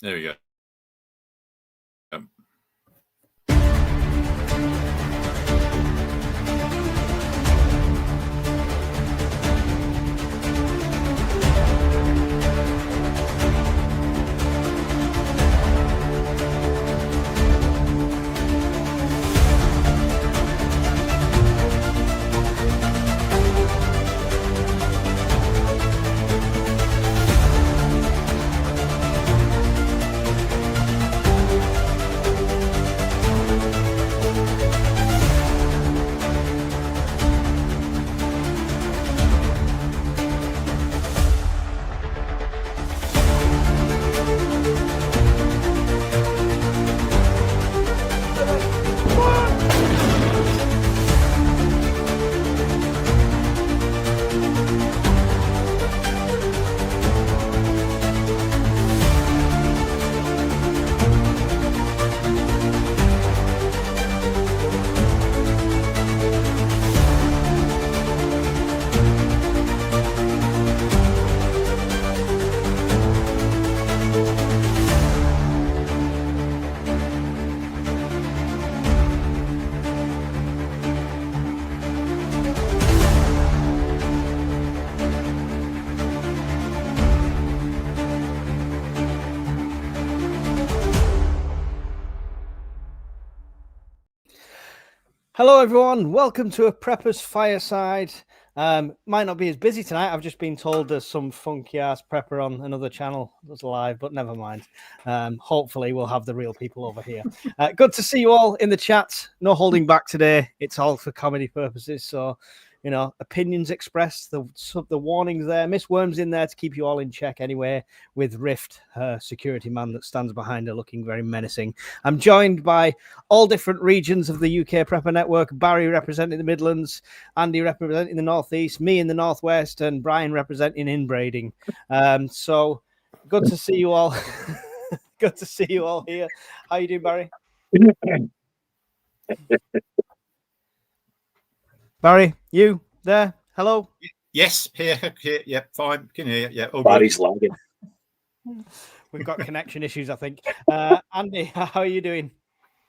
There we go. Hello, everyone. Welcome to a Prepper's Fireside. Might not be as busy tonight. I've just been told there's some funky ass prepper on another channel that's live, but never mind. Hopefully, we'll have the real people over here. Good to see you all in the chat. No holding back today. It's all for comedy purposes. So, you know, opinions expressed. The warnings there. Miss Worm's in there to keep you all in check anyway, with Rift, her security man that stands behind her looking very menacing. I'm joined by all different regions of the UK Prepper Network. Barry representing the Midlands, Andy representing the Northeast, me in the Northwest, and Brian representing inbreeding. So good to see you all. Good to see you all here. How you doing, Barry? Barry, you there? Hello? Yes, here. Yep, fine. Can hear you. Yeah, all Barry's lagging. We've got connection issues, I think. Andy, how are you doing?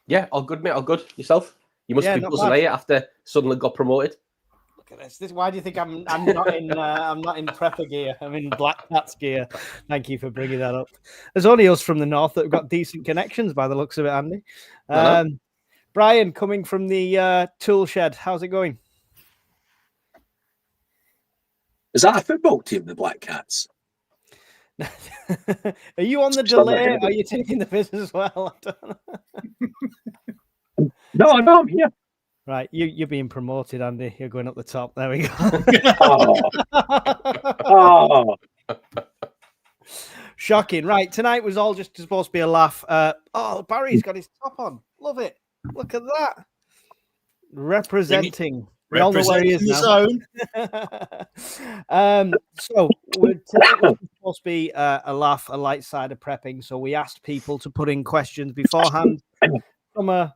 Yeah, all good, mate. All good. Yourself? You must be buzzing, are you, after suddenly got promoted? Look at this. Why do you think I'm not in I'm not in prepper gear? I'm in Black Cat's gear. Thank you for bringing that up. There's only us from the north that have got decent connections by the looks of it, Andy. Brian, coming from the tool shed, how's it going? Is that a football team, the Black Cats? Are you on the delay? Are you taking the piss as well? No, I'm here. Right, you're being promoted, Andy. You're going up the top. There we go. Shocking. Right, tonight was all just supposed to be a laugh. Barry's got his top on. Love it. Look at that. Representing. We all know where he is now. So tonight was supposed to be a laugh, a light side of prepping. So we asked people to put in questions beforehand. Some are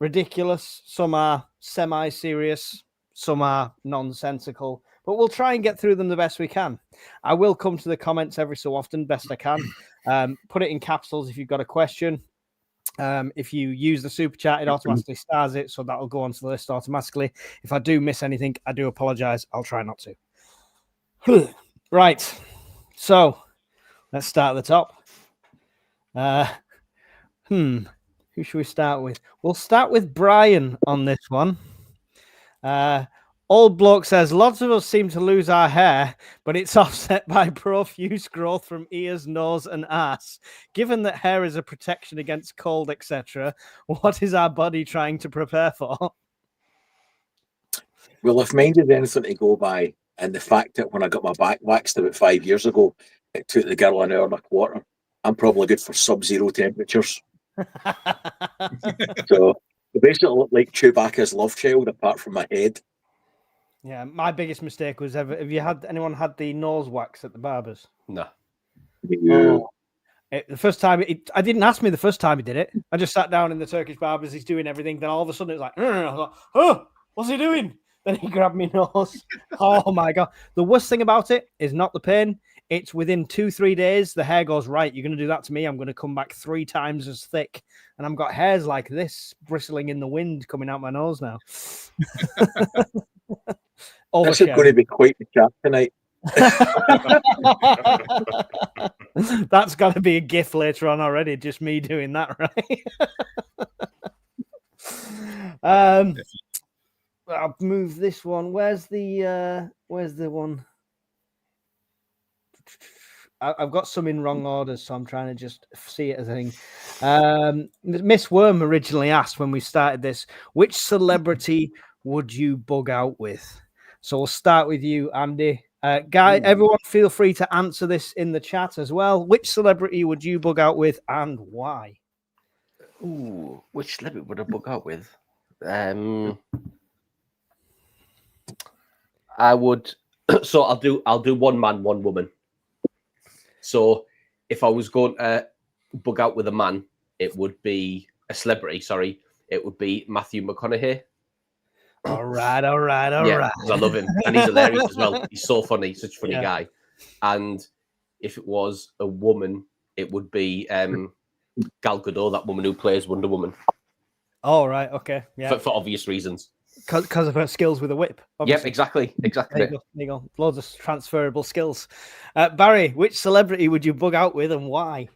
ridiculous, some are semi-serious, some are nonsensical, but we'll try and get through them the best we can. I will come to the comments every so often, best I can. Put it in capsules if you've got a question. If you use the super chat, it automatically stars it, so that'll go onto the list automatically. If I do miss anything, I do apologize. I'll try not to. Right, so let's start at the top. Who should we start with? We'll start with Brian on this one. Old bloke says, lots of us seem to lose our hair, but it's offset by profuse growth from ears, nose, and ass. Given that hair is a protection against cold, etc., what is our body trying to prepare for? Well, if mine is anything to go by, and the fact that when I got my back waxed about 5 years ago, it took the girl an hour and a quarter, I'm probably good for sub-zero temperatures. So I basically look like Chewbacca's love child, apart from my head. Yeah, my biggest mistake was have anyone had the nose wax at the barbers? No. The first time, I didn't ask me the first time he did it. I just sat down in the Turkish barbers. He's doing everything. Then all of a sudden, it was like, I was like, oh, what's he doing? Then he grabbed me nose. Oh my God. The worst thing about it is not the pain. it's within 2-3 days, the hair goes, right, you're going to do that to me. I'm going to come back 3 times as thick. And I've got hairs like this bristling in the wind coming out my nose now. This is going to be quite the chat tonight. That's got to be a GIF later on already. Just me doing that, right? I'll move this one. Where's the one? I've got some in wrong orders, so I'm trying to just see it as a thing. Miss Worm originally asked when we started this, which celebrity would you bug out with? So we'll start with you, Andy. Everyone feel free to answer this in the chat as well. Which celebrity would you bug out with and why? Ooh, which celebrity would I bug out with? I would. So I'll do one man, one woman. So if I was going to bug out with a man, it would be a celebrity. Sorry, it would be Matthew McConaughey. All right. Because I love him and he's hilarious as well. He's so funny, such a funny guy. And if it was a woman, it would be Gal Gadot, that woman who plays Wonder Woman. Oh, right, okay, yeah, for obvious reasons. Because of her skills with a whip. Obviously. Yep, exactly. There you go. Loads of transferable skills. Barry, which celebrity would you bug out with and why?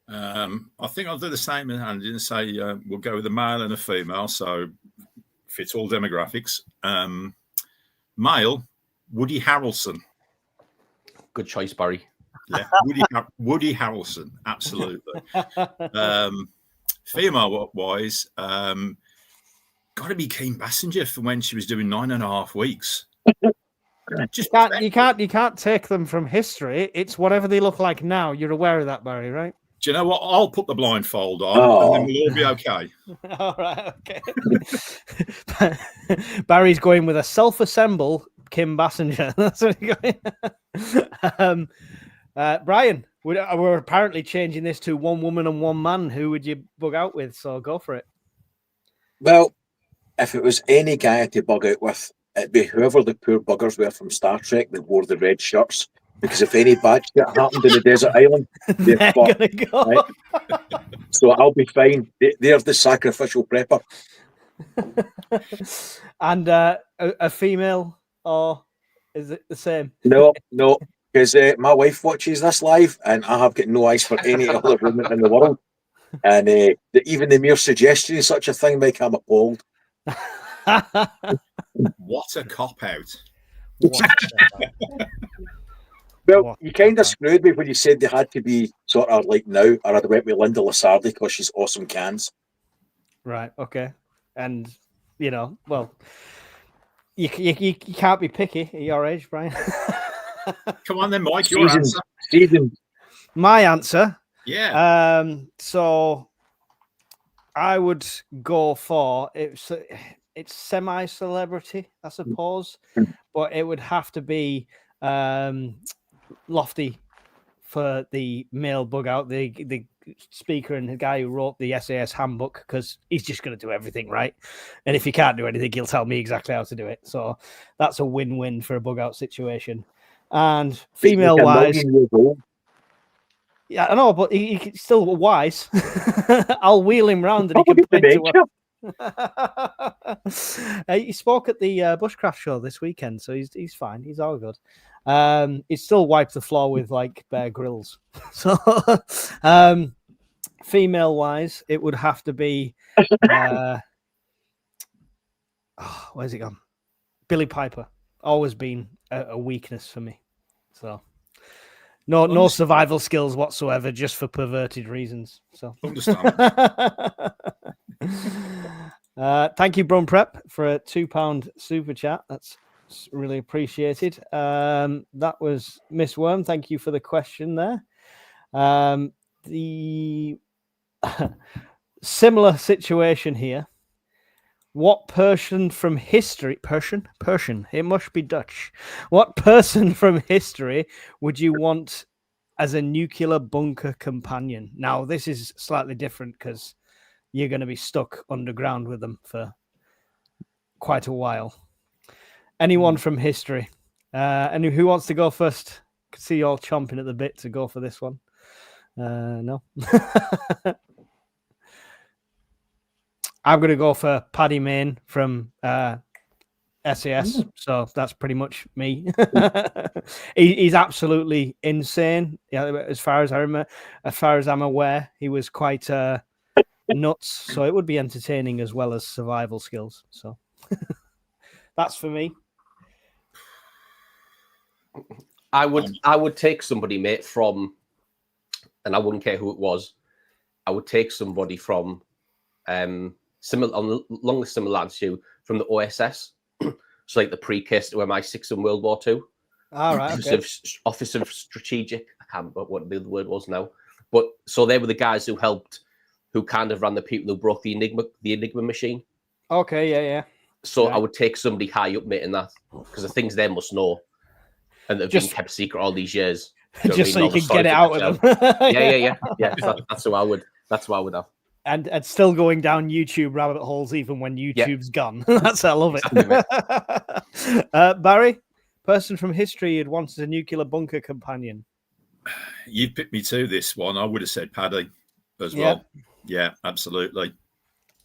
I think I'll do the same as Andy and say we'll go with a male and a female, so fits all demographics. Male, Woody Harrelson. Good choice, Barry. Yeah, Woody Harrelson, absolutely. Female-wise, got to be Kim Basinger for when she was doing 9.5 weeks. You can't take them from history. It's whatever they look like now. You're aware of that, Barry, right? Do you know what? I'll put the blindfold on, and then we'll all be okay. All right, okay. Barry's going with a self-assemble Kim Basinger. That's what he's going. Brian, we're apparently changing this to one woman and one man. Who would you bug out with? So go for it. Well, if it was any guy to bug out with, it'd be whoever the poor buggers were from Star Trek that wore the red shirts. Because if any bad shit happened in the desert island, they're gonna go. Right? So I'll be fine. They're the sacrificial prepper. And a female, or is it the same? No, because my wife watches this live, and I have got no eyes for any other woman in the world. And even the mere suggestion of such a thing, make I'm appalled. What a cop-out. Well, you kind of screwed me when you said they had to be sort of like now, or I'd went with Linda Lasardi because she's awesome cans. Right, okay. And, well, you can't be picky at your age, Brian. Come on then, Mike, your answer. My answer? Yeah. So I would go for, it's semi-celebrity, I suppose, but it would have to be Lofty for the male bug out, the speaker and the guy who wrote the SAS handbook, because he's just going to do everything right. And if he can't do anything, he'll tell me exactly how to do it. So that's a win-win for a bug out situation. And female-wise, yeah, I know, but he's still wise. I'll wheel him round and he can point to he spoke at the Bushcraft show this weekend, so he's fine. He's all good. He still wiped the floor with like Bear Grylls. So, female wise, it would have to be where's it gone? Billy Piper. Always been a weakness for me. So no survival skills whatsoever, just for perverted reasons. So understand. Thank you, Brum Prep, for a £2 super chat. That's really appreciated. That was Miss Worm. Thank you for the question there. The similar situation here. What person from history, Persian, it must be Dutch. What person from history would you want as a nuclear bunker companion? Now, this is slightly different because you're going to be stuck underground with them for quite a while. Anyone from history? And who wants to go first? Could see you all chomping at the bit to go for this one. No. I'm going to go for Paddy Main from SAS. So that's pretty much me. He's absolutely insane. Yeah, as far as I'm aware, he was quite nuts. So it would be entertaining as well as survival skills. So that's for me. I would take somebody, mate, from, and I wouldn't care who it was. I would take somebody from similar on along the similar lines to you from the OSS. So like the precursor to MI6 in World War II. All right. Office of Strategic. I can't remember what the word was now. But so they were the guys who kind of ran the people who broke the Enigma machine. Okay, yeah. So I would take somebody high up, mate, in that, because the things they must know and that have been kept secret all these years. Just so you can get it out of them. Yeah. That's what I would have. And still going down YouTube rabbit holes even when YouTube's gone. I love it. Exactly, Barry, person from history you'd wanted a nuclear bunker companion. You picked me to this one. I would have said Paddy as well. Yeah, absolutely.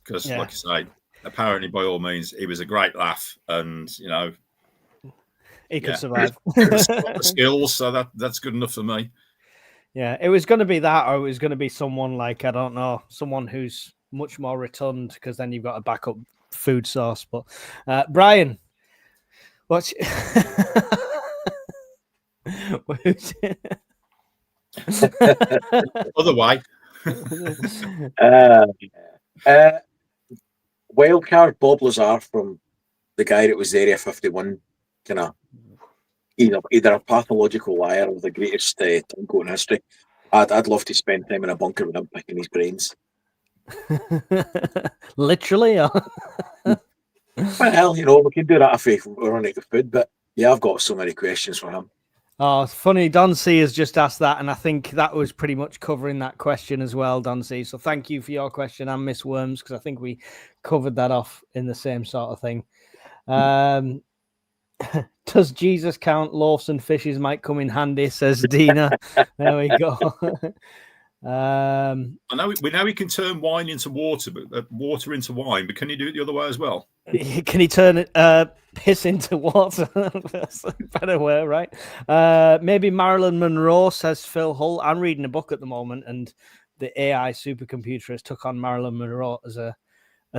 Because, like I say, apparently, by all means, he was a great laugh, and he could survive. The skills, so that's good enough for me. Yeah, it was going to be that, or it was going to be someone like, I don't know, someone who's much more rotund, because then you've got a backup food source. But Brian, what's Other way. Wildcard Bob Lazar from the guy that was Area 51, kind of either a pathological liar or the greatest turncoat in history. I'd love to spend time in a bunker with him picking his brains. Literally? Well, we can do that if we're running out of food, but yeah, I've got so many questions for him. Oh, it's funny. Don C has just asked that, and I think that was pretty much covering that question as well, Don C. So thank you for your question and Miss Worms, because I think we covered that off in the same sort of thing. Does Jesus count? Loaves and fishes might come in handy, says Dina. There we go. I know we can turn wine into water, but water into wine. But can you do it the other way as well? Can he turn it piss into water? That's a better way, right? Maybe Marilyn Monroe, says Phil Hull. I'm reading a book at the moment, and the AI supercomputer has took on Marilyn Monroe as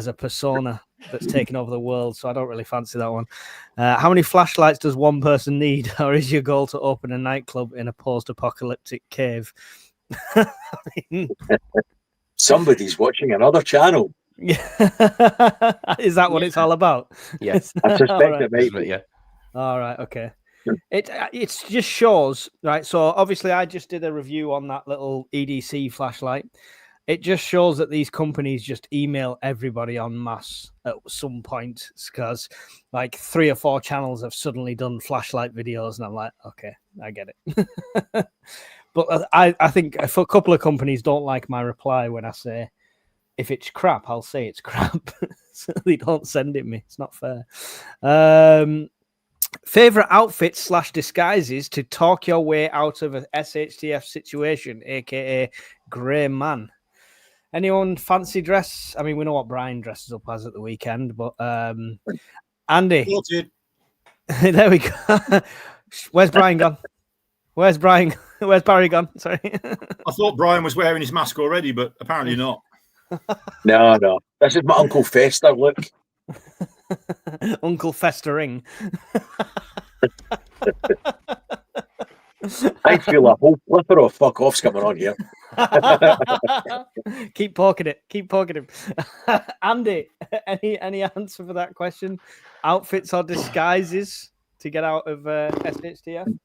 a persona that's taken over the world, so I don't really fancy that one. How many flashlights does one person need, or is your goal to open a nightclub in a post-apocalyptic cave? Somebody's watching another channel. Yeah. Is that what it's all about? Yes, I suspect it might be. Yeah. All right, okay. It just shows, right? So obviously I just did a review on that little EDC flashlight. It just shows that these companies just email everybody en masse at some point, because like 3 or 4 channels have suddenly done flashlight videos, and I'm like, okay, I get it. But I think a couple of companies don't like my reply when I say, if it's crap, I'll say it's crap. So they don't send it me. It's not fair. Favorite outfits / disguises to talk your way out of a SHTF situation, aka Grey Man. Anyone fancy dress? I mean, we know what Brian dresses up as at the weekend, but Andy. There we go. Where's Brian gone? Where's Brian? Where's Barry gone? Sorry. I thought Brian was wearing his mask already, but apparently not. No. This is my Uncle Fester look. Uncle Festering. I feel a whole plethora of fuck offs coming on here. Keep poking it. Keep poking him. Andy, any answer for that question? Outfits or disguises to get out of SHTF?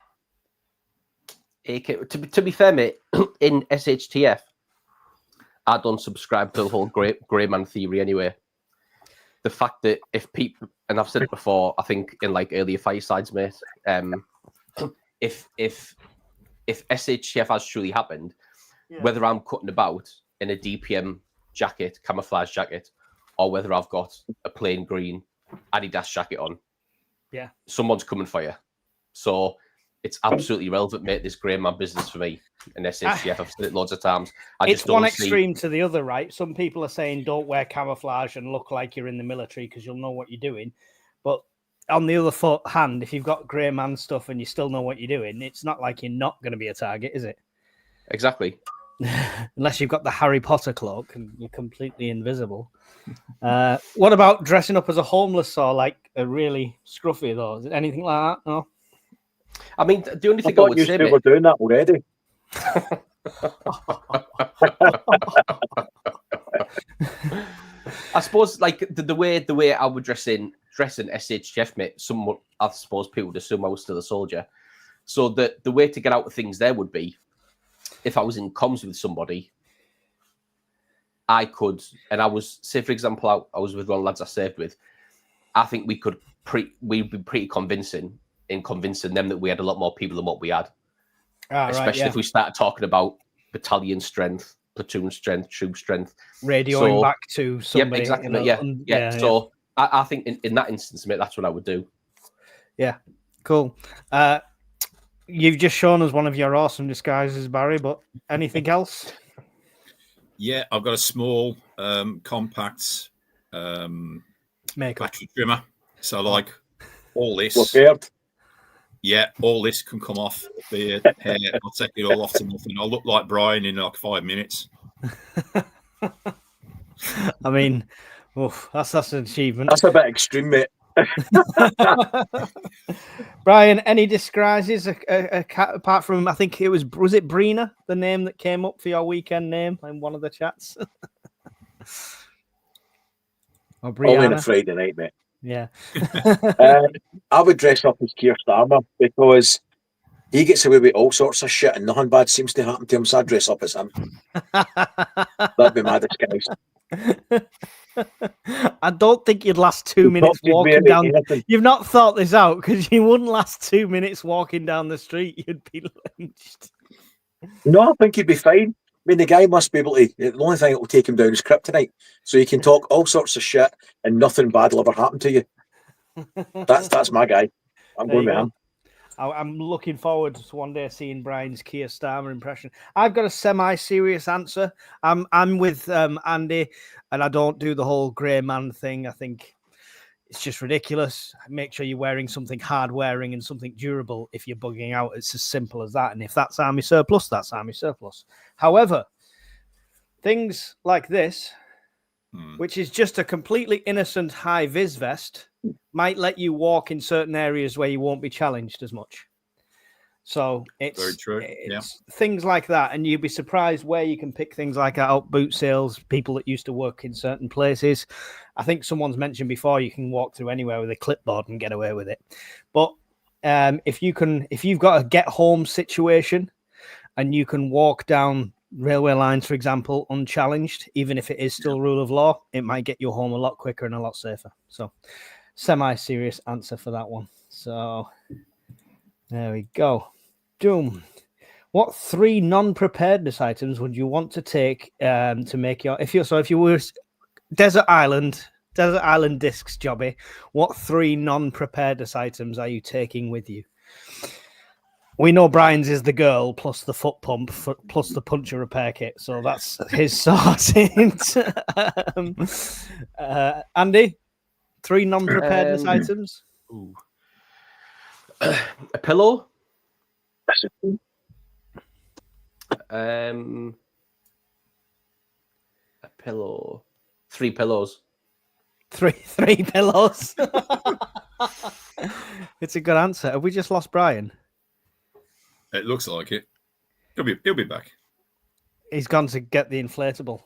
To be fair, mate, in SHTF, I don't subscribe to the whole grey man theory anyway. The fact that if people, and I've said it before, I think in like earlier Firesides, mate, if SHTF has truly happened, whether I'm cutting about in a DPM jacket, camouflage jacket, or whether I've got a plain green Adidas jacket on, yeah, someone's coming for you. So it's absolutely relevant, mate, this grey man business for me. And SHF, I've said it loads of times. It's one extreme to the other, right? Some people are saying don't wear camouflage and look like you're in the military because you'll know what you're doing. But on the other hand, if you've got grey man stuff and you still know what you're doing, it's not like you're not going to be a target, is it? Exactly. Unless you've got the Harry Potter cloak and you're completely invisible. What about dressing up as a homeless or like a really scruffy, though? Is it anything like that? No? I mean, the only thing I I would you say, were doing that already. I suppose, like the way I would dress in SHF, mate. Somewhat, I suppose people would assume I was still a soldier. So the way to get out of things there would be, if I was in comms with somebody, I could, and I was, say for example, I was with one of the lads I served with. I think we'd be pretty convincing in convincing them that we had a lot more people than what we had. Especially if we started talking about battalion strength, platoon strength, troop strength, radioing back to somebody. Exactly. So I think in that instance, mate, that's what I would do. Yeah, cool. You've just shown us one of your awesome disguises, Barry. But anything else? Yeah, I've got a small, compact battery trimmer. So, like all this. Yeah, all this can come off. Beard, hair, I'll take it all off to nothing. I'll look like Brian in like 5 minutes. I mean, that's an achievement. That's a bit extreme, mate. Brian, any disguises apart from, I think was it Brina, the name that came up for your weekend name in one of the chats? Or Brianna? Only on a Friday night, mate. Yeah. I would dress up as Keir Starmer because he gets away with all sorts of shit and nothing bad seems to happen to him, so I'd dress up as him. That'd be my disguise. I don't think you'd last 2 minutes walking down. You've not thought this out because you wouldn't last 2 minutes walking down the street. You'd be lynched. No, I think he'd be fine. I mean, the guy must be able to. The only thing that will take him down is kryptonite. So you can talk all sorts of shit and nothing bad will ever happen to you. That's my guy. I'm going with him. I'm looking forward to one day seeing Brian's Keir Starmer impression. I've got a semi-serious answer. I'm with Andy, and I don't do the whole grey man thing. I think it's just ridiculous. Make sure you're wearing something hard-wearing and something durable if you're bugging out. It's as simple as that. And if that's army surplus, that's army surplus. However, things like this, which is just a completely innocent high-vis vest, might let you walk in certain areas where you won't be challenged as much. So it's very true. It's things like that, and you'd be surprised where you can pick things like out boot sales, people that used to work in certain places. I think someone's mentioned before you can walk through anywhere with a clipboard and get away with it. But if you've got a get home situation and you can walk down railway lines, for example, unchallenged, even if it is still rule of law, it might get you home a lot quicker and a lot safer. So semi-serious answer for that one. So there we go. Doom. What 3 non-preparedness items would you want to take to make your if you were desert island discs jobby, what 3 non-preparedness items are you taking with you? We know Brian's is the girl plus the foot pump plus the puncture repair kit, so that's his sorted. Andy, 3 non-preparedness items. A pillow. A pillow. 3 pillows. 3 pillows. It's a good answer. Have we just lost Brian? It looks like it. He'll be back. He's gone to get the inflatable.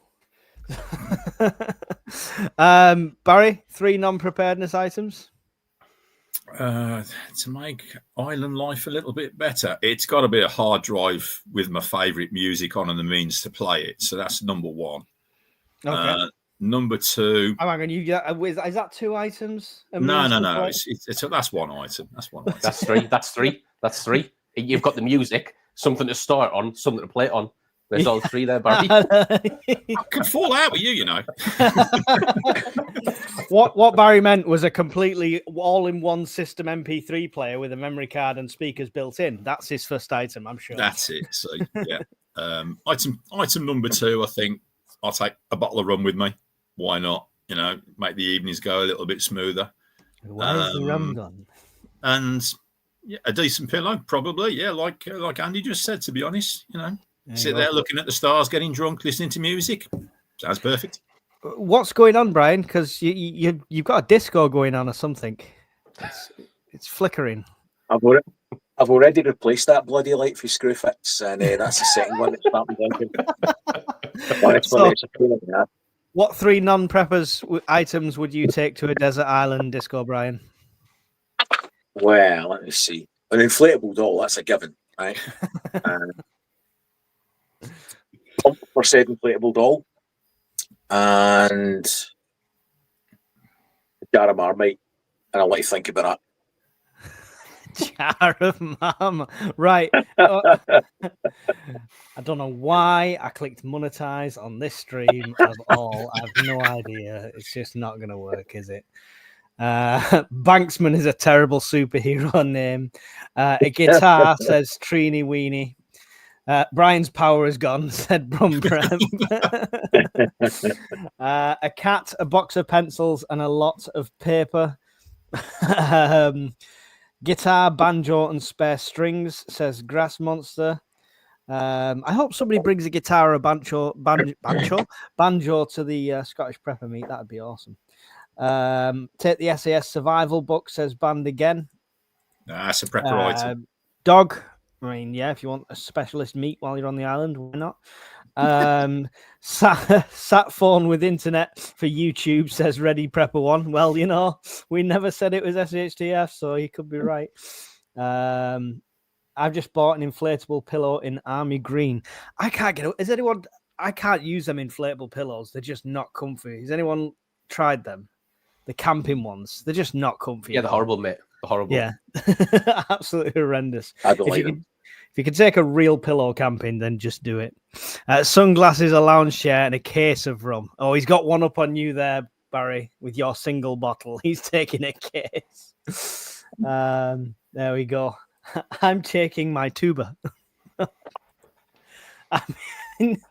Barry, 3 non-preparedness items. To make island life a little bit better, it's got to be a hard drive with my favourite music on and the means to play it. So that's number 1. Okay. Number 2. Hang on, is that 2 items? No. That's one item. That's one item. That's three. You've got the music, something to start on, something to play it on. There's all 3 there, Barry. I can fall out with you, you know. What Barry meant was a completely all-in-one system MP3 player with a memory card and speakers built in. That's his first item, I'm sure. That's it. So yeah. Item number 2, I think I'll take a bottle of rum with me. Why not? Make the evenings go a little bit smoother. Where's the rum gone? And yeah, a decent pillow, probably. Yeah, like Andy just said. To be honest, sit there looking at the stars, getting drunk, listening to music. Sounds perfect. What's going on, Brian? Because you've got a disco going on or something. It's flickering. I've already replaced that bloody light for Screwfix, and that's the second one that's starting blinking. Honestly, it's a pain in the ass. What 3 non-preppers items would you take to a desert island disco, Brian? Well, let me see. An inflatable doll, that's a given, right? For said inflatable doll. And a jar of Marmite. And I'll let you think about that. Jar of Marmite. Right. I don't know why I clicked monetize on this stream of all. I have no idea. It's just not going to work, is it? Banksman is a terrible superhero name. A guitar says Trini Weenie. Brian's power is gone, said Brumbrem. A cat, a box of pencils, and a lot of paper. Guitar, banjo, and spare strings, says Grass Monster. I hope somebody brings a guitar or a banjo to the Scottish Prepper meet. That'd be awesome. Take the SAS survival book, says Band again. That's a prepper item. Dog. I mean, yeah, if you want a specialist meet while you're on the island, why not? Sat phone with internet for YouTube, says Ready Prepper One. Well, we never said it was SHTF, so he could be right. I've just bought an inflatable pillow in army green. I can't get it. Is anyone? I can't use them inflatable pillows. They're just not comfy. Has anyone tried them? The camping ones. They're just not comfy. Yeah, they're horrible, mate. Horrible. Yeah, absolutely horrendous. I don't like them. If you can take a real pillow camping, then just do it. Sunglasses, a lounge chair, and a case of rum. Oh, he's got one up on you there, Barry, with your single bottle. He's taking a case. There we go. I'm taking my tuba. I mean,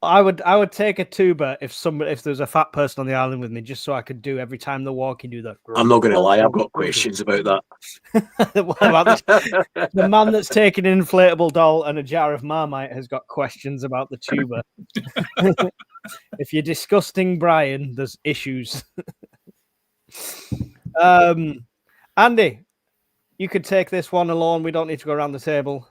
I would take a tuba if there's a fat person on the island with me, just so I could do every time they're walking, do that. I'm not going to lie, I've got questions about that. What about the man that's taking an inflatable doll and a jar of Marmite has got questions about the tuba. If you're disgusting, Brian, there's issues. Andy, you could take this one alone. We don't need to go around the table.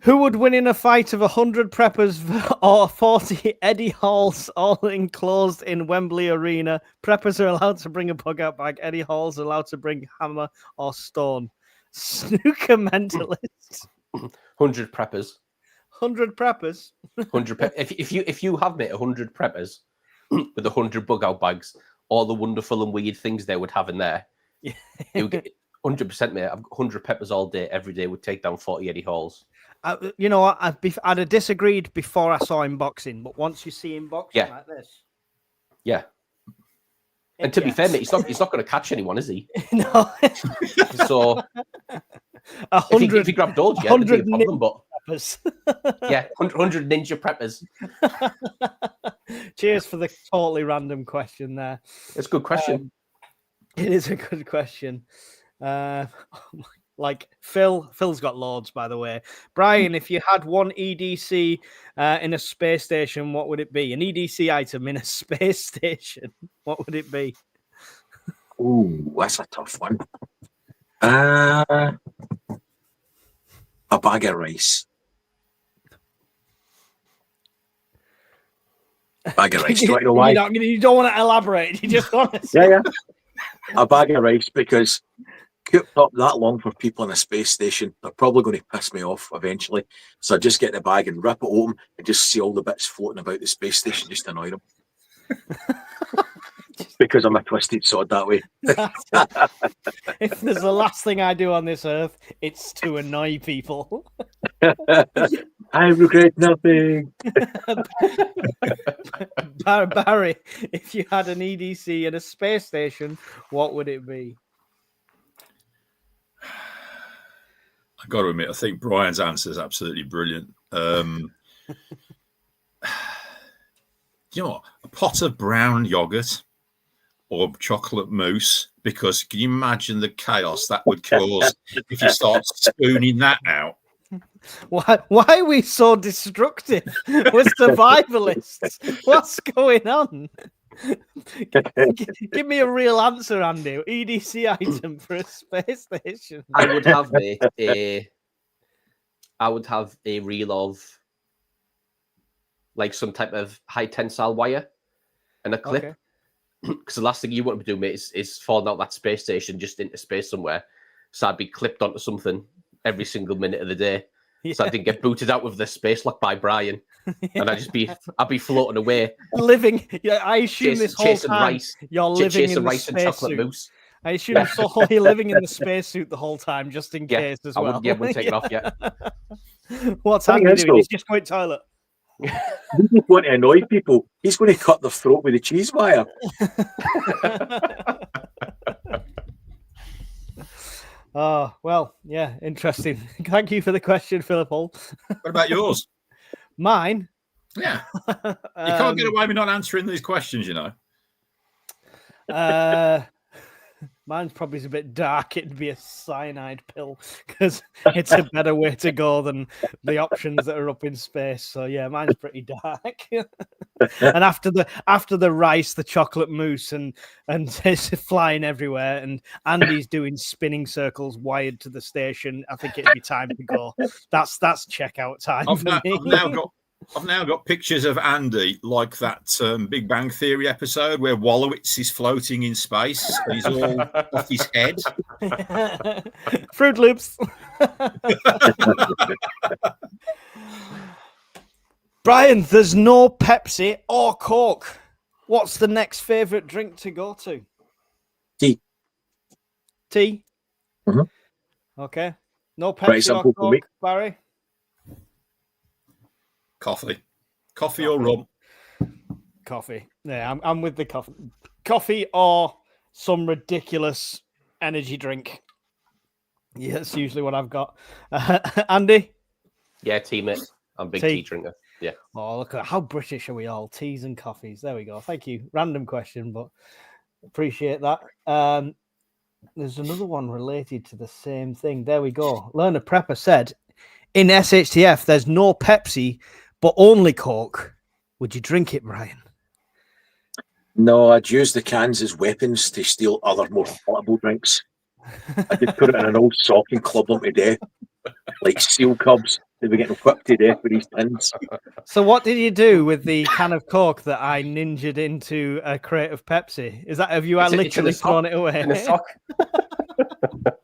Who would win in a fight of 100 preppers or 40 Eddie Halls, all enclosed in Wembley Arena? Preppers are allowed to bring a bug-out bag. Eddie Halls are allowed to bring hammer or stone. Snooker mentalist. 100 preppers. 100 preppers. 100. If you have, mate, 100 preppers with 100 bug-out bags, all the wonderful and weird things they would have in there, it would get 100%, mate. 100 peppers all day, every day would take down 40 Eddie Halls. I'd have disagreed before I saw him boxing, but once you see him boxing like this, and to be fair, mate, he's not going to catch anyone, is he? No. So if he grabbed Dolge, yeah, it'd be a problem, but yeah, 100 ninja preppers. Cheers for the totally random question there. It's a good question. It is a good question. Like Phil's got loads, by the way. Brian, if you had one EDC in a space station, what would it be? An EDC item in a space station, what would it be? Ooh, that's a tough one. A bag of rice. Bag of rice. Do you know why? You don't want to elaborate. You just want to say. Yeah. A bag of rice, because cooped up that long for people in a space station, they're probably going to piss me off eventually. So I just get the bag and rip it open and just see all the bits floating about the space station, just to annoy them. Because I'm a twisted sod that way. If there's the last thing I do on this earth, it's to annoy people. I regret nothing. Barry, if you had an EDC and a space station, what would it be? I've got to admit, I think Brian's answer is absolutely brilliant. You know what? A pot of brown yogurt or chocolate mousse, because can you imagine the chaos that would cause if you start spooning that out? Why are we so destructive? We're survivalists. What's going on? Give me a real answer, Andy. EDC item for a space station. I would have a reel of like some type of high tensile wire and a clip. Okay. Because the last thing you want to do, mate, is falling out that space station just into space somewhere. So I'd be clipped onto something every single minute of the day. Yeah. So I didn't get booted out with the space lock by Brian. Yeah. And I'd be floating away. Living, yeah, I assume this whole time you're living in the spacesuit. Mousse. I assume you're living in the spacesuit the whole time, just in case as well. I wouldn't take it off yet. What's Andy doing? He's just going to toilet. He just want to annoy people. He's going to cut their throat with a cheese wire. Oh, well, yeah, interesting. Thank you for the question, Philip Hull. What about yours? Mine? Yeah. You can't get away with not answering these questions, you know. Mine's probably a bit dark. It'd be a cyanide pill because it's a better way to go than the options that are up in space. So yeah, mine's pretty dark. And after the rice, the chocolate mousse, and it's flying everywhere, and Andy's doing spinning circles wired to the station, I think it'd be time to go. That's checkout time. I've now got pictures of Andy like that Big Bang Theory episode where Wallowitz is floating in space. And he's all off his head. Fruit Loops. Brian, there's no Pepsi or Coke. What's the next favourite drink to go to? Tea. Tea? Mm-hmm. Okay. No Pepsi or Coke, Barry? Coffee or rum? Coffee. Yeah, I'm with the coffee. Coffee or some ridiculous energy drink. Yeah, that's usually what I've got. Andy? Yeah, tea, mate. I'm a big tea drinker. Yeah. Oh, look at how British are we all? Teas and coffees. There we go. Thank you. Random question, but appreciate that. There's another one related to the same thing. There we go. Learner Prepper said, in SHTF, there's no Pepsi, but only Coke. Would you drink it, Brian? No, I'd use the cans as weapons to steal other more potable drinks. I could put it in an old sock and club them to death, like seal cubs. They'd be getting whipped to death with these tins. So what did you do with the can of Coke that I ninjaed into a crate of Pepsi? Is that, have you literally thrown it away? In a sock.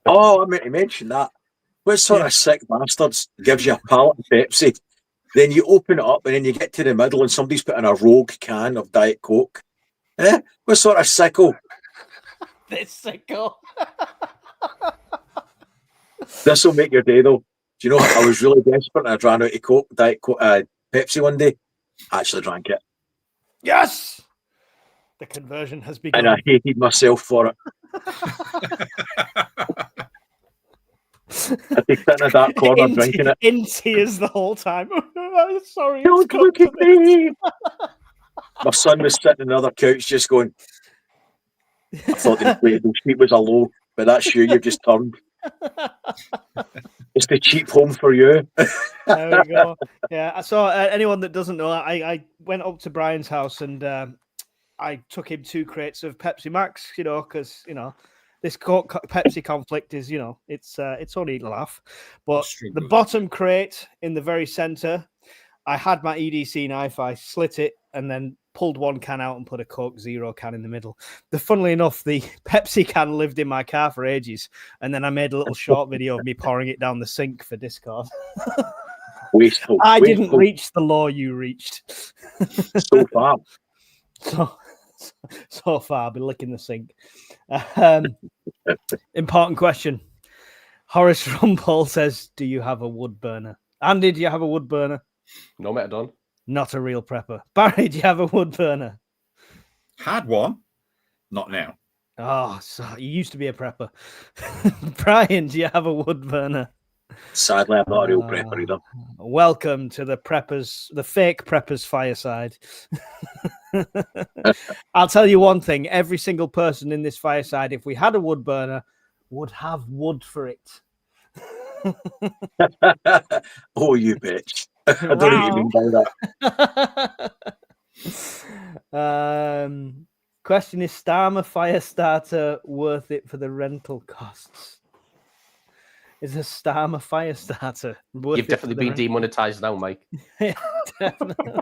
Oh, I meant to mention that. What sort of sick bastards gives you a pallet of Pepsi? Then you open it up and then you get to the middle and somebody's put in a rogue can of Diet Coke. What sort of sicko? This sicko. This will make your day though. Do you know, I was really desperate and I ran out of Diet Coke, Pepsi one day. I actually drank it. Yes! The conversion has begun. And I hated myself for it. I'd be sitting in that corner drinking it. In tears the whole time. Sorry. Don't look at me. My son was sitting on another couch just going, I thought the inflatable sheet was a low, but that's you've just turned. It's the cheap home for you. There we go. Yeah, so anyone that doesn't know, I went up to Brian's house and I took him 2 crates of Pepsi Max, because, this Coke Pepsi conflict is, it's only a laugh. But the bottom crate in the very center, I had my EDC knife, I slit it and then pulled one can out and put a Coke Zero can in the middle. Funnily enough, the Pepsi can lived in my car for ages. And then I made a little short video of me pouring it down the sink for Discord. Wasteful. I didn't reach the law you reached. So far. So far, I've been licking the sink. Important question. Horace Rumpole says, do you have a wood burner? Andy, do you have a wood burner? No, mate, I don't. Not a real prepper. Barry, do you have a wood burner? Had one, not now. Oh, so you used to be a prepper. Brian, do you have a wood burner? Sadly, I'm not a real prepper either. Welcome to the fake preppers fireside. I'll tell you one thing. Every single person in this fireside, if we had a wood burner, would have wood for it. Oh, you bitch. I don't know what you mean by that. Question is, Starmer Firestarter worth it for the rental costs? Is a Starmer Firestarter worth You've definitely been demonetized now, Mike. Yeah, definitely.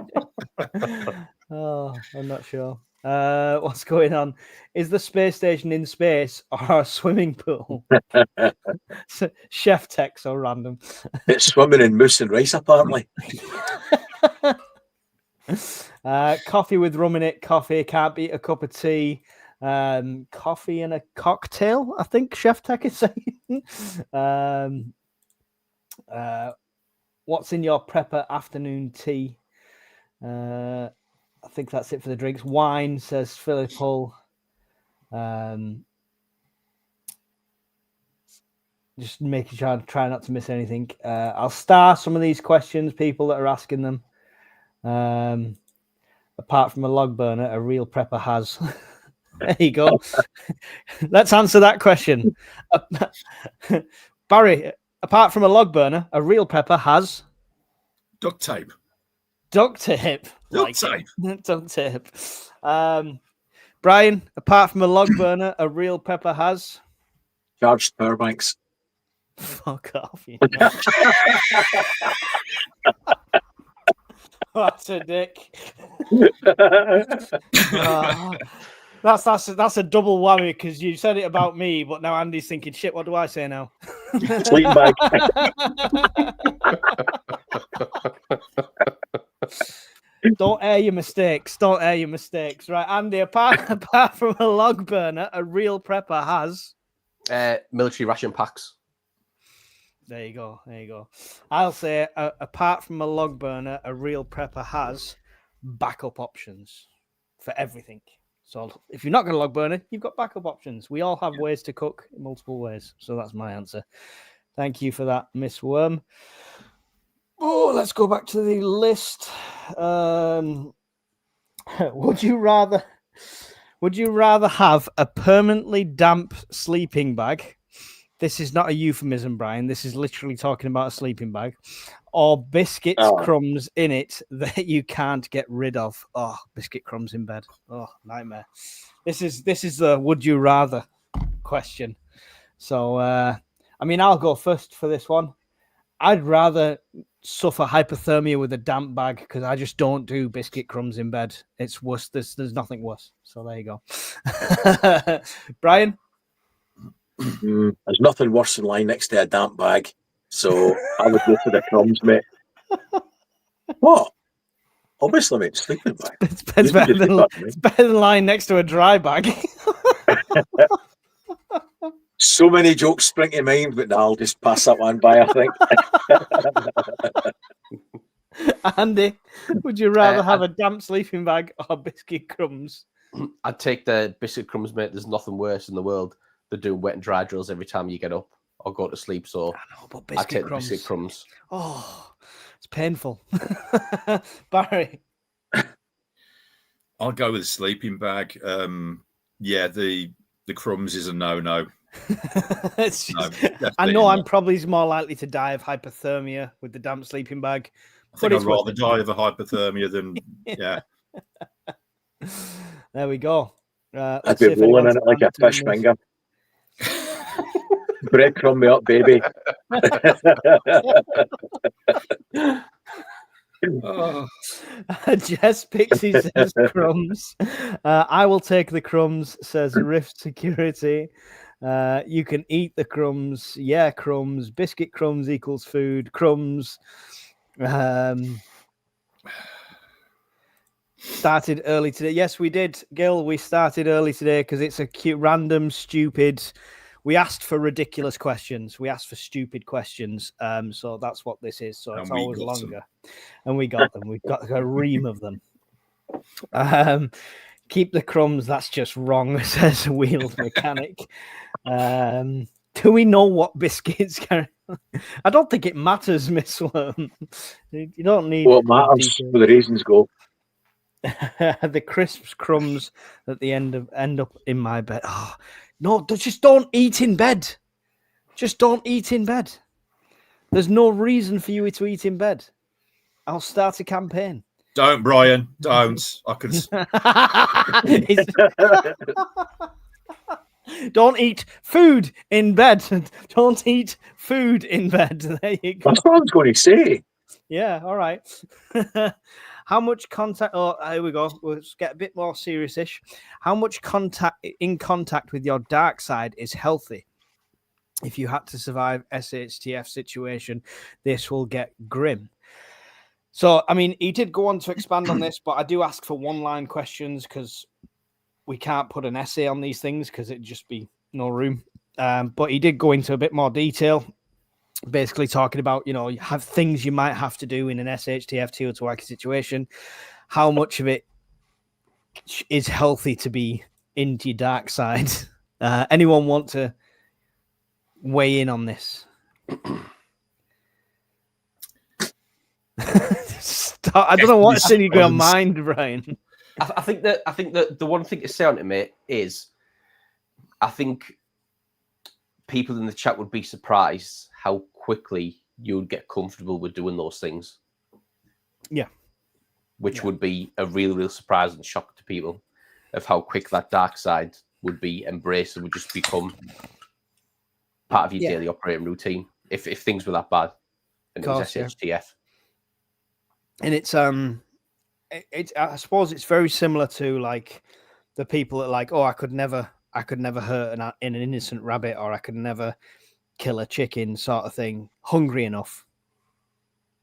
Oh, I'm not sure. What's going on? Is the space station in space or a swimming pool? Chef tech so random. It's swimming in mousse and rice, apparently. Coffee with rum in it. Coffee can't beat a cup of tea. Coffee and a cocktail, I think Chef Tech is saying. What's in your prepper afternoon tea? I think that's it for the drinks. Wine, says Philip Hull. Just making sure I try not to miss anything. I'll star some of these questions, people that are asking them. Apart from a log burner, a real prepper has. There you go. Let's answer that question. Barry, apart from a log burner, a real prepper has Duct tape. Duct tape. Duct tape. Duct tape. Brian, apart from a log burner, a real prepper has Charged power banks. Fuck off. You That's a dick. That's a double whammy because you said it about me, but now Andy's thinking, shit, what do I say now? Sleeping bag. Don't air your mistakes. Don't air your mistakes. Right, Andy, apart from a log burner, a real prepper has military ration packs. There you go. There you go. I'll say, apart from a log burner, a real prepper has backup options for everything. So if you're not going to log burner, you've got backup options. We all have ways to cook in multiple ways. So that's my answer. Thank you for that, Miss Worm. Oh, let's go back to the list. Would you rather have a permanently damp sleeping bag? This is not a euphemism, Brian. This is literally talking about a sleeping bag, or biscuits, crumbs in it that you can't get rid of. Oh, biscuit crumbs in bed. Oh, nightmare. This is the would you rather question. So, I mean, I'll go first for this one. I'd rather suffer hypothermia with a damp bag because I just don't do biscuit crumbs in bed. It's worse. There's nothing worse. So there you go. Brian? There's nothing worse than lying next to a damp bag. So I would go for the crumbs, mate. What? Obviously, mate, sleeping bag. It's better than lying next to a dry bag. So many jokes spring to mind, but I'll just pass that one by, I think. Andy, would you rather have a damp sleeping bag or biscuit crumbs? I'd take the biscuit crumbs, mate. There's nothing worse in the world than doing wet and dry drills every time you get up or go to sleep. So I'd take the biscuit crumbs. Oh, it's painful. Barry? I'll go with a sleeping bag. Yeah, the crumbs is a no-no. I know I'm probably more likely to die of hypothermia with the damp sleeping bag. I think I'd rather die of a hypothermia than yeah. There we go. I'd be rolling in it like a fish finger. Breadcrumb me up, baby. Jess Pixie says crumbs. I will take the crumbs, says Rift Security. You can eat the crumbs. Yeah, crumbs. Biscuit crumbs equals food. Crumbs. Started early today. Yes, we did, Gil. We started early today because it's a cute, random, stupid. we asked for ridiculous questions. We asked for stupid questions. So that's what this is. So it's always longer. And we got them. We've got a ream of them. Keep the crumbs. That's just wrong, says Wheels Mechanic. Do we know what biscuits carry? I don't think it matters, Miss Worm. You don't need. What matters where the raisins go. The crisps crumbs at the end up in my bed. Oh, no, just don't eat in bed. Just don't eat in bed. There's no reason for you to eat in bed. I'll start a campaign. Don't, Brian. Don't. I can. Don't eat food in bed. Don't eat food in bed. There you go. That's what I was going to say. Yeah, all right. How much contact? Oh, here we go. Let's get a bit more serious-ish. How much contact with your dark side is healthy? If you had to survive SHTF situation, this will get grim. So, I mean, he did go on to expand on this, but I do ask for one-line questions because we can't put an essay on these things because it'd just be no room. But he did go into a bit more detail, basically talking about, you know, have things you might have to do in an SHTF Teotihuacan situation. How much of it is healthy to be into your dark side? Anyone want to weigh in on this? I don't know what's in your mind, Brian. I think that the one thing to say on it, mate, is I think people in the chat would be surprised how quickly you would get comfortable with doing those things. Yeah. Which would be a real surprise and shock to people of how quick that dark side would be embraced and would just become part of your daily operating routine if things were that bad and it was SHTF. And it's I suppose it's very similar to like the people that like, oh, I could never hurt an innocent rabbit, or I could never kill a chicken, sort of thing. Hungry enough,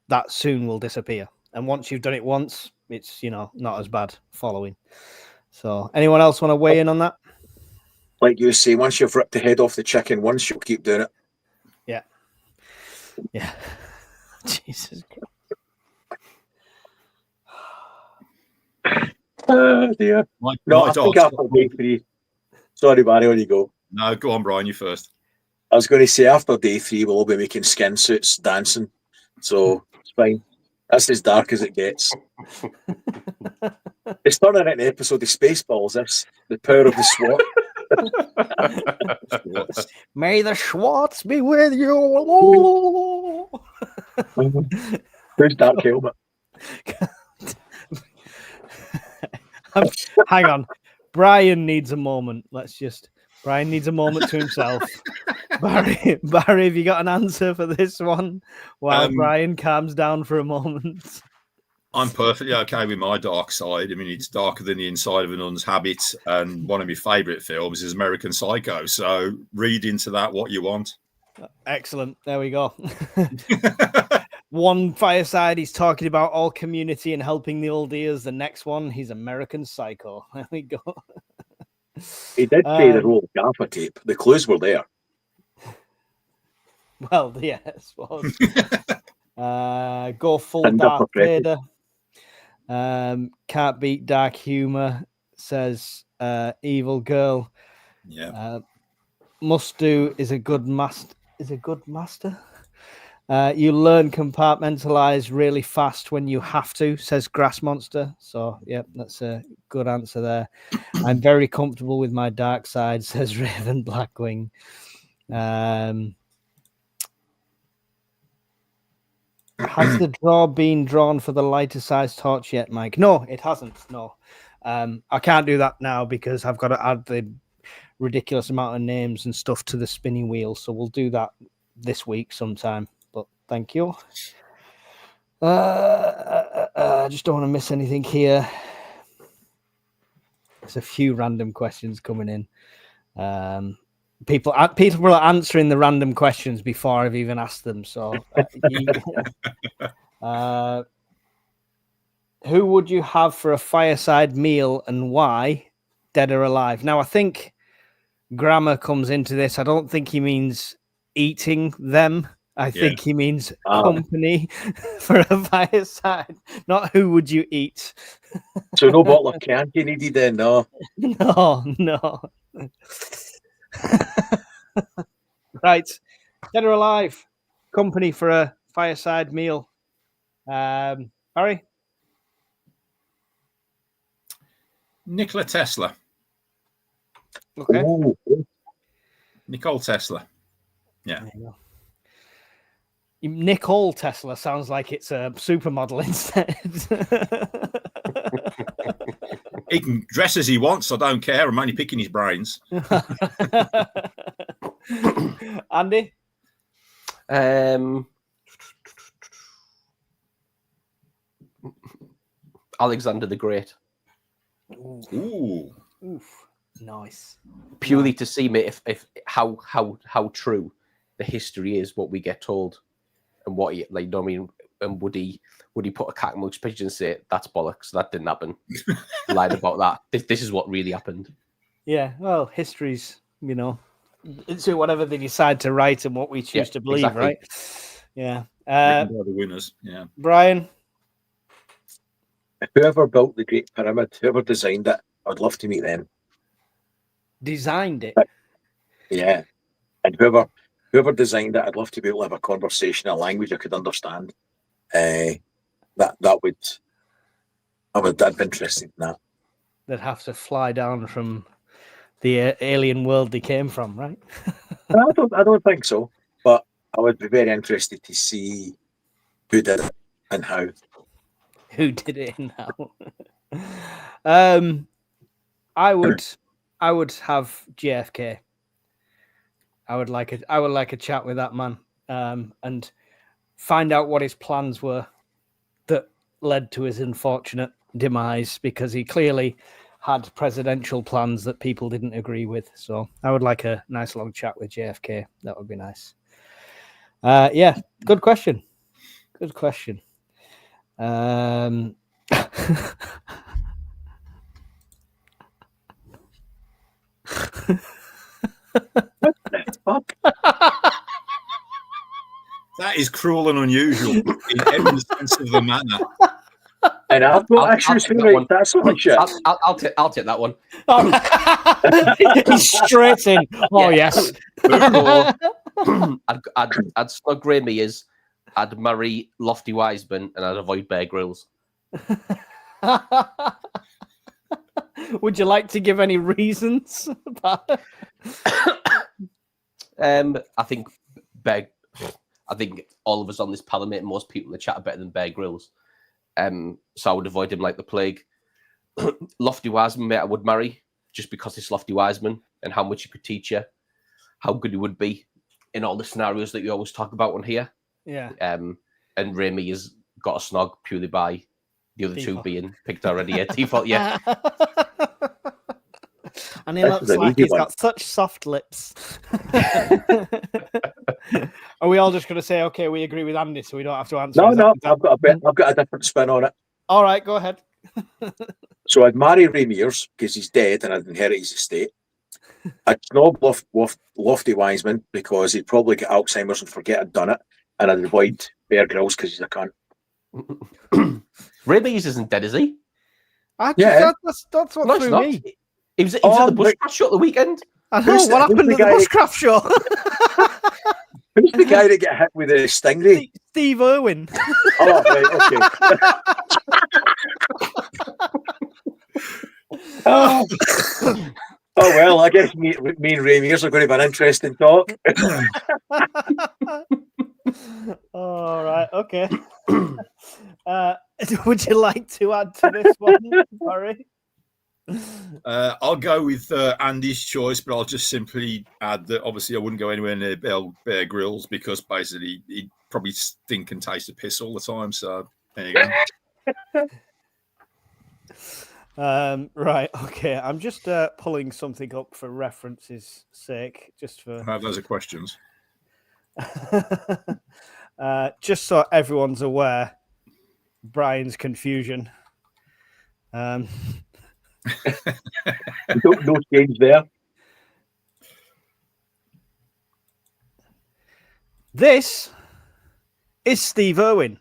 that soon will disappear. And once you've done it once, it's, you know, not as bad following. So anyone else want to weigh in on that? Like you say, once you've ripped the head off the chicken once, you'll keep doing it. Yeah. Jesus Christ. Oh dear. I think after day 3. Sorry, Barry, on you go. No, go on, Brian, you first. I was going to say after day 3, we'll all be making skin suits dancing. So it's fine. That's as dark as it gets. It's turning into an episode of Spaceballs. That's the power of the SWAT. May the Schwartz be with you. Who's Dark Helmet? Hang on. Brian needs a moment. Brian needs a moment to himself. Barry, have you got an answer for this one while Brian calms down for a moment? I'm perfectly okay with my dark side. I mean, it's darker than the inside of a nun's habit, and one of my favourite films is American Psycho. So read into that what you want. Excellent. There we go. One fireside, he's talking about all community and helping the old ears. The next one, he's American Psycho. There we go. He did play the role of gaffer tape. The clues were there. Well, yes. Go full Darth Vader. Can't beat dark humor, says Evil Girl. Yeah. Must do is a good master. You learn compartmentalize really fast when you have to, says Grass Monster. So, yep, that's a good answer there. I'm very comfortable with my dark side, says Raven Blackwing. Has the draw been drawn for the lighter size torch yet, Mike? No, it hasn't. No. I can't do that now because I've got to add the ridiculous amount of names and stuff to the spinning wheel. So we'll do that this week sometime. But thank you. I just don't want to miss anything here. There's a few random questions coming in. People are answering the random questions before I've even asked them. So, who would you have for a fireside meal and why, dead or alive? Now, I think grammar comes into this. I don't think he means eating them. I think he means company for a fireside, not who would you eat. So no bottle of Chianti needed then, no. No. Right. Dead or alive. Company for a fireside meal. Harry? Nikola Tesla. Okay. Ooh. Nicole Tesla. Yeah. There you go. Nicole Tesla sounds like it's a supermodel instead. He can dress as he wants. I don't care. I'm only picking his brains. Andy? Alexander the Great. Ooh. Oof. Nice. Purely to see me if how true the history is, what we get told, and what he like. I mean, and would he put a cat amongst pigeons and say that's bollocks? That didn't happen. Lied about that. This is what really happened. Yeah. Well, history's it's whatever they decide to write and what we choose to believe, exactly. Right? Yeah. The winners. Yeah. Brian. Whoever built the Great Pyramid, whoever designed it, I'd love to meet them. Designed it? Yeah. And whoever designed it, I'd love to be able to have a conversation, a language I could understand. I'd be interested in that. They'd have to fly down from the alien world they came from, right? I don't think so, but I would be very interested to see who did it and how. Who did it and how? I would have JFK. I would like a chat with that man and find out what his plans were that led to his unfortunate demise, because he clearly had presidential plans that people didn't agree with. So I would like a nice long chat with JFK. That would be nice. Yeah, good question. Good question. That is cruel and unusual in every sense of the manner. And I've got issues with it. That's what shit. I'll take that one. He's straight in. Oh yes. I'd Snog Ramy is. I'd marry Lofty Wiseman and I'd avoid Bear Grylls. Would you like to give any reasons? I think all of us on this panel, mate, most people in the chat are better than Bear Grylls. So I would avoid him like the plague. Lofty Wiseman, mate, I would marry just because it's Lofty Wiseman and how much he could teach you, how good he would be in all the scenarios that you always talk about on here. Yeah. And Ramy has got a snog purely by the other two being picked already at default. Yeah. And he looks like he's got such soft lips. Are we all just going to say, okay, we agree with Andy, so we don't have to answer? No, I've got a different spin on it. All right, go ahead. So I'd marry Ray Mears because he's dead and I'd inherit his estate. I'd snog Lofty Wiseman because he'd probably get Alzheimer's and forget I'd done it. And I'd avoid Bear Grylls because he's a cunt. Ray Mears isn't dead, is he? That's what threw me. He was at the bushcraft show at the weekend. I know. What happened at the bushcraft show? Who's the guy that get hit with a stingray? Steve Irwin. Oh, right, okay. Oh well, I guess me and Ray Mears are going to have an interesting talk. All right, okay. Would you like to add to this one, Barry? I'll go with Andy's choice, but I'll just simply add that obviously I wouldn't go anywhere near Bear Grylls because basically he'd probably stink and taste of piss all the time. So there you go. Right, okay. I'm just pulling something up for reference's sake, just for. Those are questions. Just so everyone's aware, Brian's confusion. No change there. This is Steve Irwin.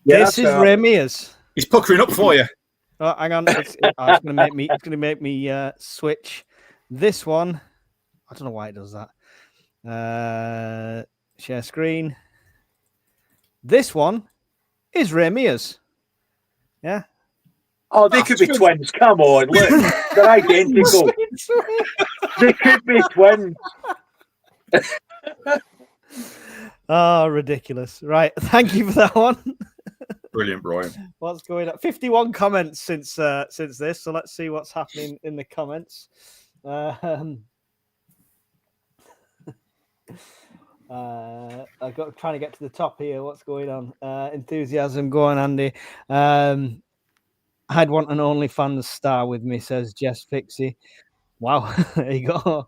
This is Ray Mears. He's puckering up for you. Oh, hang on. It's going to make me switch. This one. I don't know why it does that. Share screen. This one is Ray Mears. Yeah. Oh, they could be twins. Come on, look. They're identical. They could be twins. Oh, ridiculous. Right. Thank you for that one. Brilliant, Brian. What's going on? 51 comments since this. So let's see what's happening in the comments. I've got trying to get to the top here. What's going on? Enthusiasm, go on, Andy. I'd want an OnlyFans star with me, says Jess Pixie. Wow, there you go.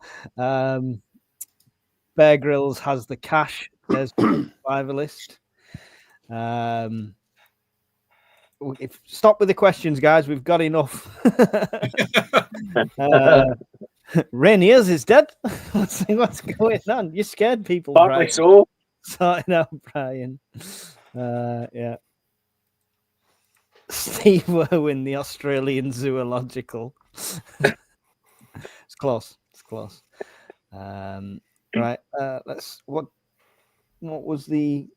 Bear Grylls has the cash. There's survivalist. Stop with the questions, guys. We've got enough. Rainiers is dead. What's going on? You scared people, Partly Brian. so. Sorting out, Brian. Yeah. Steve Irwin, the Australian zoological. It's close. It's close. Right. What was the?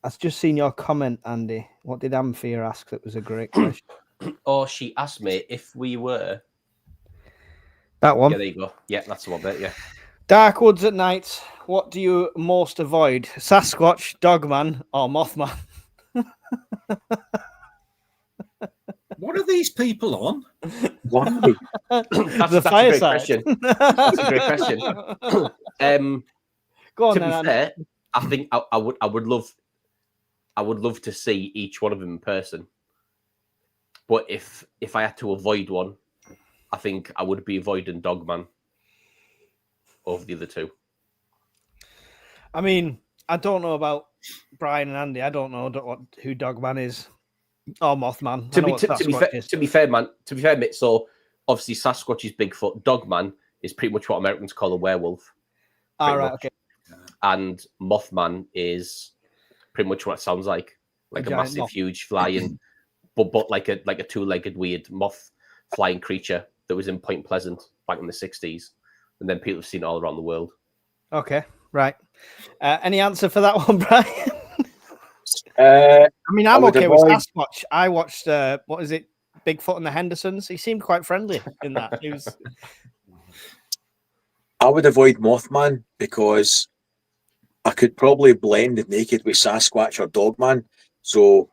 I've just seen your comment, Andy. What did Amphia ask? That was a great question. Oh, she asked me if we were. That one. Yeah, there you go. Yeah, that's the one bit. Yeah. Dark woods at night. What do you most avoid? Sasquatch, Dogman, or Mothman? What are these people on? Why? The That's Fireside. a great question. That's a great question. Go on, To then, be fair, I think I would love to see each one of them in person. But if I had to avoid one, I think I would be avoiding Dogman over the other two. I mean, I don't know about Brian and Andy. I don't know who Dogman is or Mothman. To be fair, mate. So obviously Sasquatch is Bigfoot. Dogman is pretty much what Americans call a werewolf. All right, okay. And Mothman is pretty much what it sounds like a massive, moth. huge flying, but like a two-legged weird moth flying creature that was in Point Pleasant back in the 60s, and then people have seen it all around the world. Okay, right. Any answer for that one, Brian? I mean, I'm okay with Sasquatch. I watched what is it, Bigfoot and the Hendersons. He seemed quite friendly in that. I would avoid Mothman because I could probably blend naked with Sasquatch or Dogman. So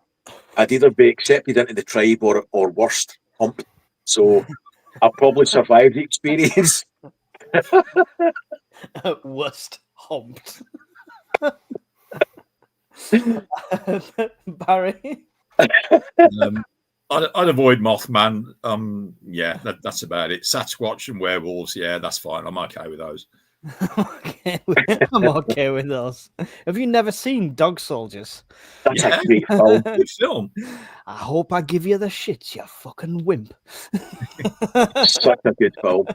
I'd either be accepted into the tribe or worst, humped. So I'll probably survive the experience. Worst, humped. Barry? I'd avoid Mothman. Yeah, that's about it. Sasquatch and werewolves, yeah, that's fine. I'm okay with those. I'm okay with those. Have you never seen Dog Soldiers? That's a great film. Good film. I hope I give you the shits, you fucking wimp. Such a good film.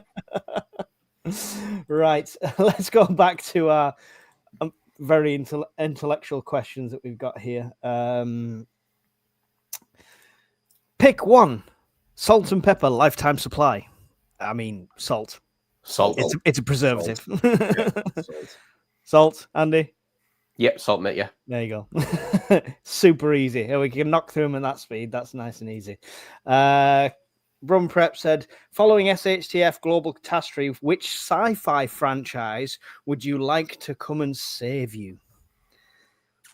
Right, let's go back to our very intellectual questions that we've got here. Pick one. Salt and pepper, lifetime supply. I mean, salt. Salt. It's a preservative. Salt. Yeah, salt. Salt, Andy? Yep, salt, mate, yeah. There you go. Super easy. Here we can knock through them at that speed. That's nice and easy. Brum Prep said, following SHTF global catastrophe, which sci-fi franchise would you like to come and save you?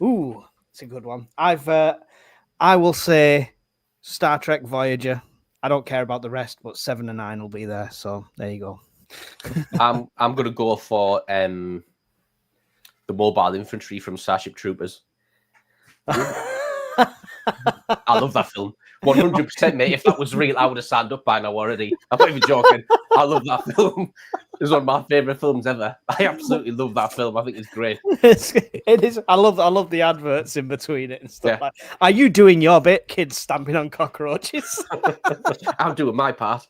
Ooh, it's a good one. I will say Star Trek Voyager. I don't care about the rest, but 7 and 9 will be there. So there you go. I'm gonna go for the mobile infantry from Starship Troopers. I love that film. 100%, mate. If that was real, I would have signed up by now already. I'm not even joking. I love that film. It's one of my favorite films ever. I absolutely love that film. I think it's great. It is. I love the adverts in between it and stuff. Yeah. Like, are you doing your bit, kids stamping on cockroaches? I'm doing my part.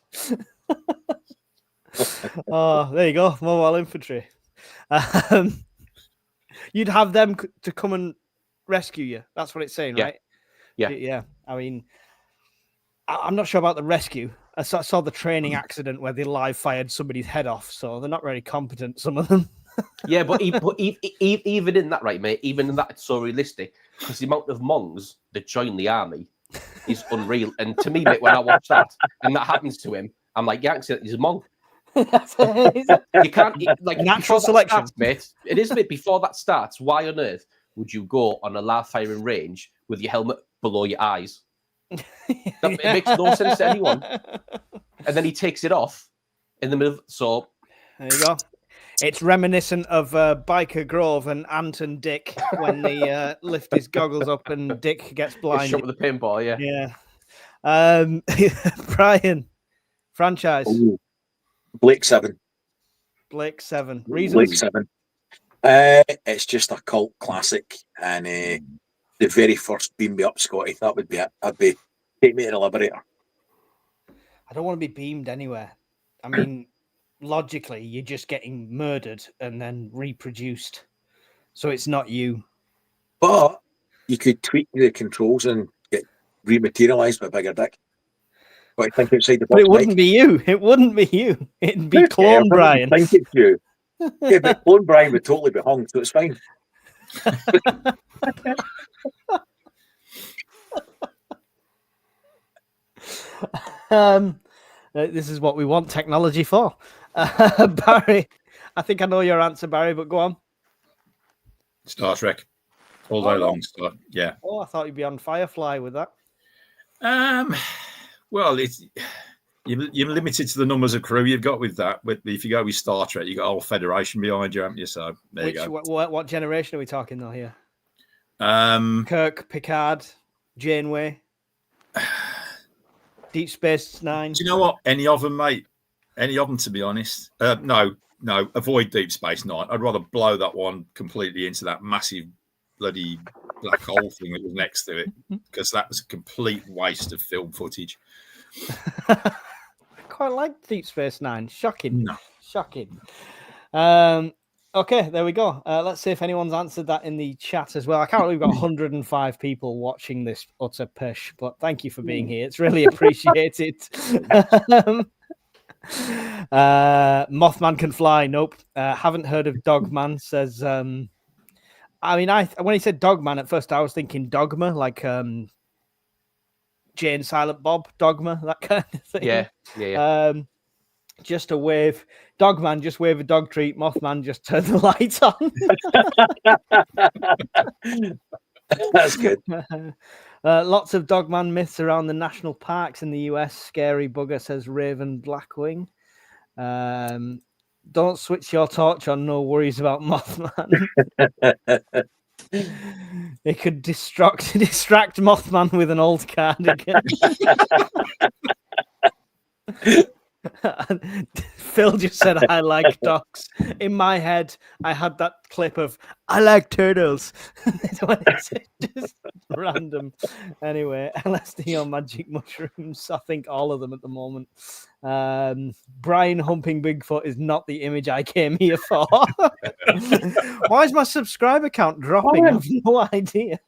Oh, there you go. Mobile infantry. You'd have them to come and rescue you. That's what it's saying, Yeah. right? Yeah. Yeah. I mean, I'm not sure about the rescue. I saw the training accident where they live fired somebody's head off, so they're not very competent, some of them. Yeah, but even in that, right, mate, even in that, it's so realistic because the amount of Mongs that join the army is unreal. And to me, mate, when I watch that and that happens to him, I'm like, yeah, he's a Mong. You can't, like, natural before that selection, starts, mate. It is, mate. Before that starts, why on earth would you go on a live firing range with your helmet below your eyes? It makes no sense to anyone. And then he takes it off in the middle. So there you go. It's reminiscent of Biker Grove and Ant and Dick when they lift his goggles up and Dick gets blinded. Shot with a pinball, yeah. Brian, franchise. Ooh. Blake 7. Blake 7. Blake Reasons? 7. It's just a cult classic, and the very first Beam Me Up, Scotty. That would be it. I'd be take me to the Liberator. I don't want to be beamed anywhere. I mean, logically, you're just getting murdered and then reproduced, so it's not you. But you could tweak the controls and get rematerialized by a bigger dick. But I think outside the box. But it wouldn't be you. It wouldn't be you. It'd be clone Brian. I think it's you. Yeah, but clone Brian would totally be hung, so it's fine. This is what we want technology for. Barry, I think I know your answer, Barry, but go on. Star Trek. All day long. Yeah. Oh, I thought you'd be on Firefly with that. Well, you're limited to the numbers of crew you've got with that. But if you go with Star Trek, you got a whole federation behind you, haven't you? So there you go. What generation are we talking though here? Kirk, Picard, Janeway, Deep Space Nine. Do you know what? Any of them, mate? Any of them, to be honest. No. Avoid Deep Space Nine. I'd rather blow that one completely into that massive bloody black hole thing that was next to it, because that was a complete waste of film footage. I quite like Deep Space Nine. Shocking. No. Shocking. Okay, there we go. Let's see if anyone's answered that in the chat as well. I can't believe we've got 105 people watching this utter pish, but thank you for being here. It's really appreciated. Mothman can fly. Nope. Haven't heard of Dogman, says... I mean, when he said Dogman at first, I was thinking Dogma, like Jay and Silent Bob, Dogma, that kind of thing. Yeah. Just a wave. Dogman, just wave a dog treat. Mothman, just turn the lights on. That's good. Lots of Dogman myths around the national parks in the US. Scary Bugger, says Raven Blackwing. Don't switch your torch on. No worries about Mothman. They could distract Mothman with an old cardigan. Phil just said, I like dogs. In my head, I had that clip of, I like turtles. It's just random. Anyway, LSD or magic mushrooms. I think all of them at the moment. Brian humping Bigfoot is not the image I came here for. Why is my subscriber count dropping? I have no idea.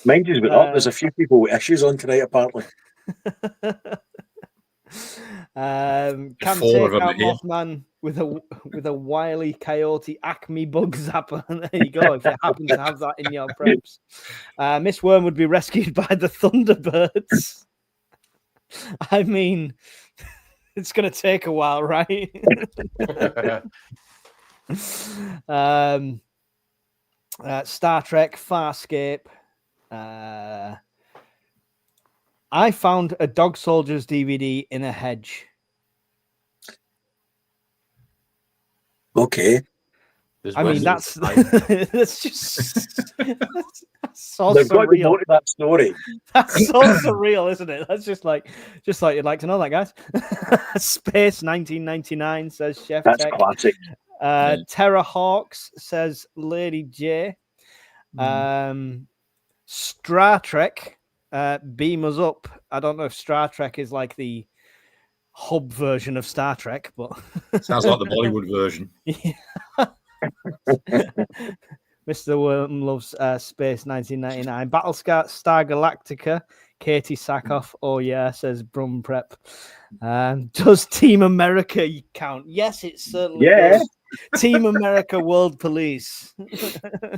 Mine just went up. There's a few people with issues on tonight, apparently. Can take out Mothman with a wily coyote Acme bug zapper. There you go. If you happen to have that in your preps, Miss Worm would be rescued by the Thunderbirds. I mean, it's going to take a while, right? Star Trek, Farscape. I found a Dog Soldiers DVD in a hedge. Okay. I mean, that's just that's so They've got surreal. more to that story. That's so surreal, isn't it? That's just like you'd like to know that, guys. Space 1999, says Chef That's Tech. classic. Terra Hawks, says Lady J. Star Trek, beam us up. I don't know if Star Trek is like the hub version of Star Trek, but Sounds like the Bollywood version. Mr. Worm loves Space 1999. Battlestar Galactica. Katie Sackhoff. Oh yeah, says Brum Prep. Does Team America count? Yes, it certainly does. Team America World Police. Do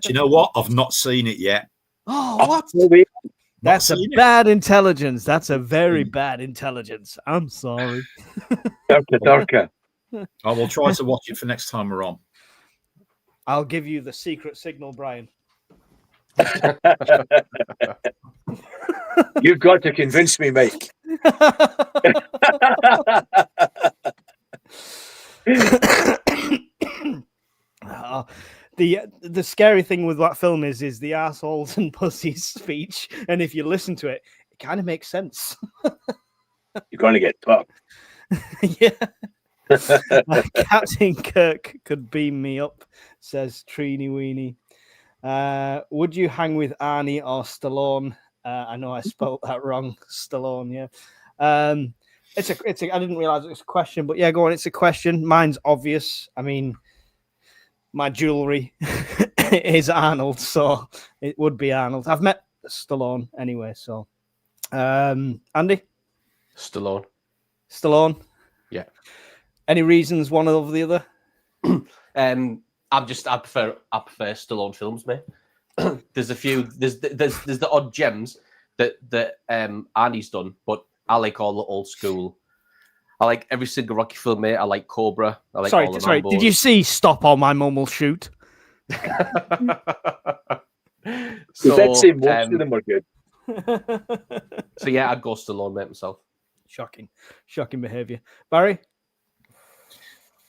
you know what? I've not seen it yet. Oh, what? That's a bad intelligence. That's a very bad intelligence. I'm sorry. Darker. I will try to watch it for next time we're on. I'll give you the secret signal, Brian. You've got to convince me, Mike. The scary thing with that film is the assholes and pussies speech, and if you listen to it, it kind of makes sense. You're going to get fucked. Yeah. Captain Kirk could beam me up, says Trini Weenie. Would you hang with Arnie or Stallone? I know I spelled that wrong. Stallone, yeah. It's a. I didn't realize it was a question, but yeah, go on. It's a question. Mine's obvious. I mean, my jewelry is Arnold, so it would be Arnold. I've met Stallone anyway, so Andy? Stallone? Yeah. Any reasons one over the other? I prefer Stallone films, mate. There's a few. There's the odd gems that Arnie's done, but I like all the old school. I like every single Rocky film, mate. I like Cobra. I like all the sorry. Mambos. Did you see Stop or My Mum Will Shoot? So most of them were good. So yeah, I'd go Stallone, mate, myself. Shocking behaviour. Barry?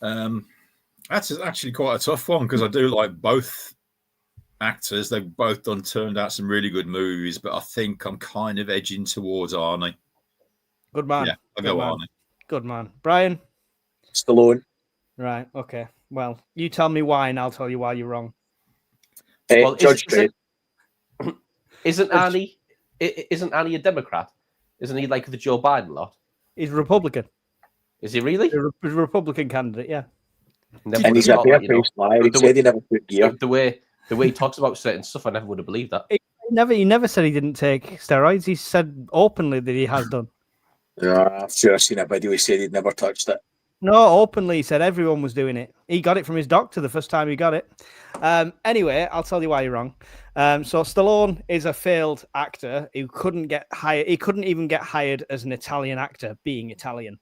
That's actually quite a tough one because I do like both actors. They've both turned out some really good movies, but I think I'm kind of edging towards Arnie. Good man. Yeah, I'll go Arnie. Good man. Brian? Stallone. Right, okay. Well, you tell me why and I'll tell you why you're wrong. Well, Judge Dredd. Isn't Arnie a Democrat? Isn't he like the Joe Biden lot? He's a Republican. Is he really? He's a Republican candidate, yeah. And he's a bare-faced liar. He said he never took gear. The way he talks about certain stuff, I never would have believed that. He never said he didn't take steroids. He said openly that he has done. Yeah, I've sure seen a video. He said he'd never touched it. No, openly he said everyone was doing it. He got it from his doctor the first time he got it. Anyway, I'll tell you why you're wrong. So Stallone is a failed actor who couldn't get hired. He couldn't even get hired as an Italian actor, being Italian.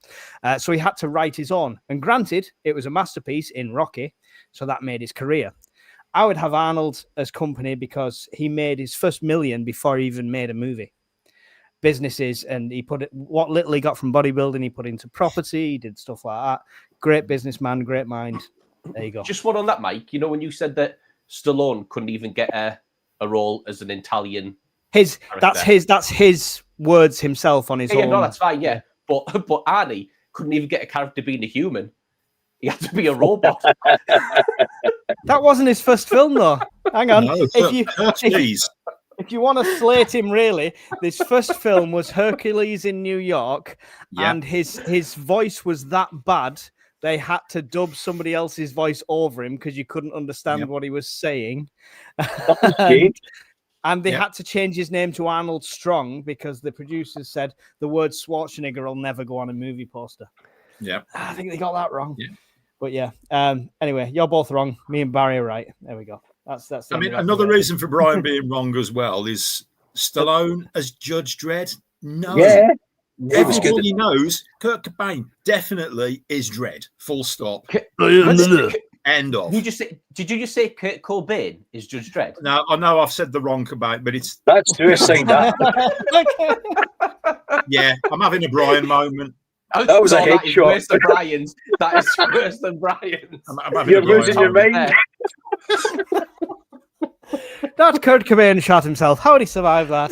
So he had to write his own. And granted, it was a masterpiece in Rocky, so that made his career. I would have Arnold as company because he made his first million before he even made a movie. Businesses, and he put it, what little he got from bodybuilding, he put into property. He did stuff like that. Great businessman, great mind. There you go. Just one on that, Mike. You know, when you said that Stallone couldn't even get a role as an Italian, that's his words himself on his own. Yeah, no, that's fine. Yeah, but Arnie couldn't even get a character being a human. He had to be a robot. That wasn't his first film, though. Hang on. No, If you want to slate him, really, this first film was Hercules in New York, and his voice was that bad they had to dub somebody else's voice over him because you couldn't understand what he was saying. And they had to change his name to Arnold Strong because the producers said the word Schwarzenegger will never go on a movie poster. Yeah, I think they got that wrong. Yeah. But yeah. Anyway, you're both wrong. Me and Barry are right. There we go. That's. I mean, another reason for Brian being wrong as well is Stallone as Judge Dredd. No, everybody knows Kurt Cobain definitely is Dredd. Full stop. End of. Did you just say Kurt Cobain is Judge Dredd? No, I know I've said the wrong Cobain, but that's suicide. Yeah, I'm having a Brian moment. That was a head shot. Worse than Brian's. That is worse than Brian's. You're losing your mind. That Kurt Cobain shot himself. How did he survive that?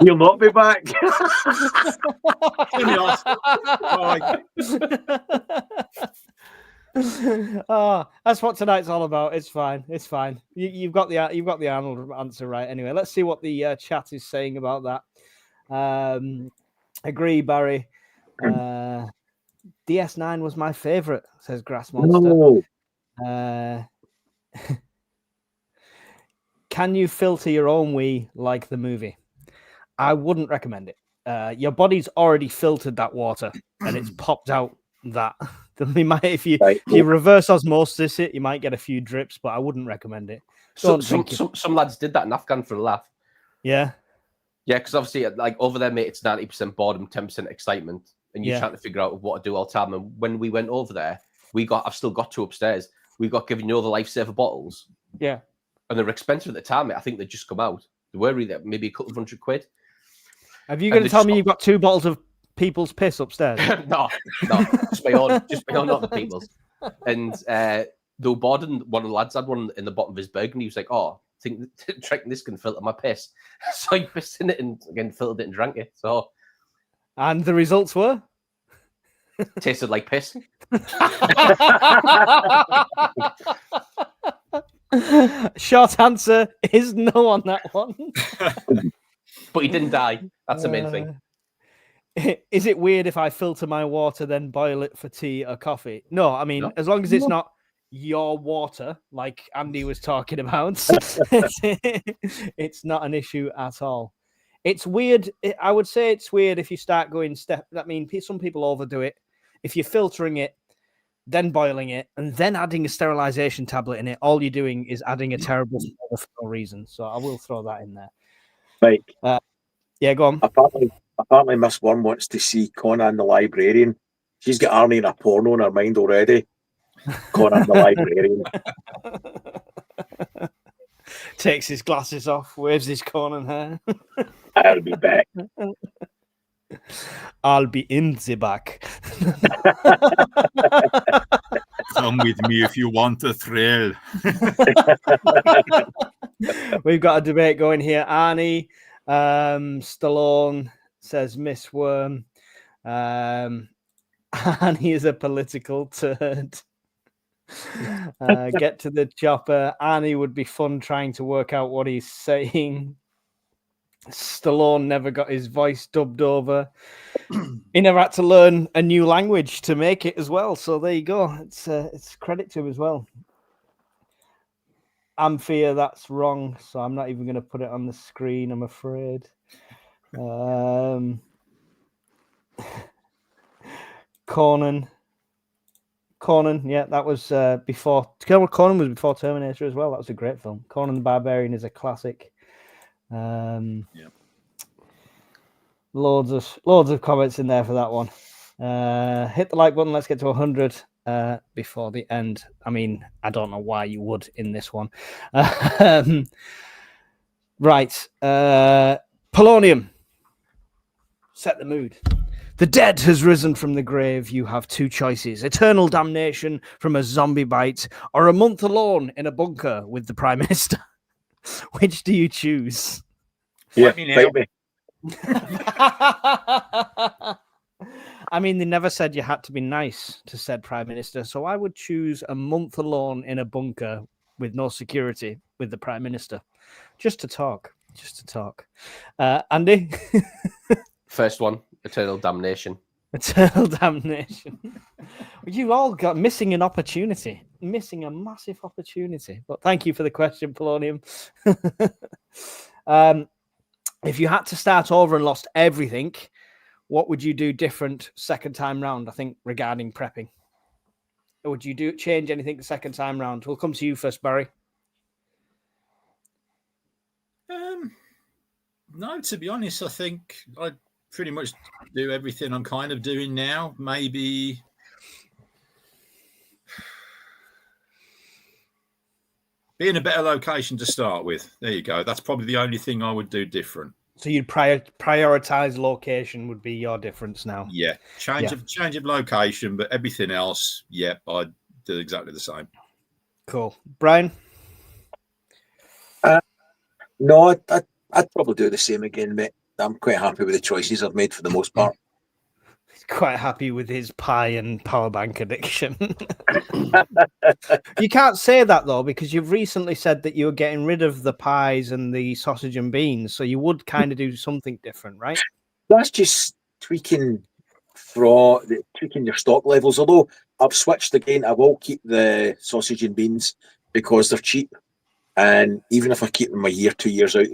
He'll not be back. That's what tonight's all about. It's fine. It's fine. You've got the Arnold answer right. Anyway, let's see what the chat is saying about that. Agree, Barry. DS9 was my favorite, says Grass Monster. No. Can you filter your own wee like the movie? I wouldn't recommend it. Your body's already filtered that water and it's popped out that. If you reverse osmosis it, you might get a few drips, but I wouldn't recommend it. Some lads did that in Afghan for a laugh. Yeah. Yeah, because obviously, like over there, mate, it's 90% boredom, 10% excitement, and you're trying to figure out what to do all the time. And when we went over there, I've still got two upstairs. We got given the lifesaver bottles. Yeah. And they were expensive at the time, mate. I think they'd just come out. They were really maybe a couple of £100. Have you going to tell me you've got 2 bottles of people's piss upstairs? No, just my own, not other people's. And they were bored, and one of the lads had one in the bottom of his bag, and he was like, "Oh, I think this can filter my piss." So he pissed in it and again filtered it and drank it. So, and the results were tasted like piss. Short answer is no on that one. But he didn't die. That's the main thing. Is it weird if I filter my water, then boil it for tea or coffee? No, I mean, as long as it's not your water, like Andy was talking about, it's not an issue at all. It's weird. I would say it's weird if you start going I mean, some people overdo it. If you're filtering it, then boiling it, and then adding a sterilization tablet in it, all you're doing is adding a terrible smell for no reason. So I will throw that in there. Right. Yeah, go on. Apparently, Miss Worm wants to see Conan the Librarian. She's got Arnie in a porno in her mind already. Conan the Librarian. Takes his glasses off, waves his Conan hair. I'll be back. I'll be in the back. Come with me if you want a thrill. We've got a debate going here. Arnie, Stallone says Miss Worm. Arnie is a political turd. Get to the chopper. Arnie would be fun trying to work out what he's saying. Stallone never got his voice dubbed over. He never had to learn a new language to make it as well. So there you go. It's credit to him as well. Amphia, that's wrong. So I'm not even going to put it on the screen, I'm afraid. Conan, yeah, that was before. Conan was before Terminator as well. That was a great film. Conan the Barbarian is a classic. Loads of comments in there for that one. Hit the like button. Let's get to 100 before the end. I mean, I don't know why you would in this one. Right. Polonium. Set the mood. The dead has risen from the grave. You have 2 choices: eternal damnation from a zombie bite, or a month alone in a bunker with the Prime Minister. Which do you choose? Yeah, me. I mean, they never said you had to be nice to said Prime Minister, so I would choose a month alone in a bunker with no security with the Prime Minister. Just to talk. Andy? First one, eternal damnation. Eternal damnation. You've all got missing an opportunity. Missing a massive opportunity. But thank you for the question, Polonium. If you had to start over and lost everything, what would you do different second time round, I think, regarding prepping? Or would you change anything the second time round? We'll come to you first, Barry. No, to be honest, I think I'd pretty much do everything I'm kind of doing now. Maybe be in a better location to start with. There you go. That's probably the only thing I would do different. So you'd prioritize location would be your difference now. Yeah, change of location, but everything else, I'd do exactly the same. Cool, Brian. No, I'd probably do the same again, mate. I'm quite happy with the choices I've made for the most part. He's quite happy with his pie and power bank addiction. You can't say that, though, because you've recently said that you were getting rid of the pies and the sausage and beans, so you would kind of do something different, right? That's just tweaking for tweaking your stock levels. Although I've switched again, I will keep the sausage and beans because they're cheap. And even if I keep them a year, 2 years out,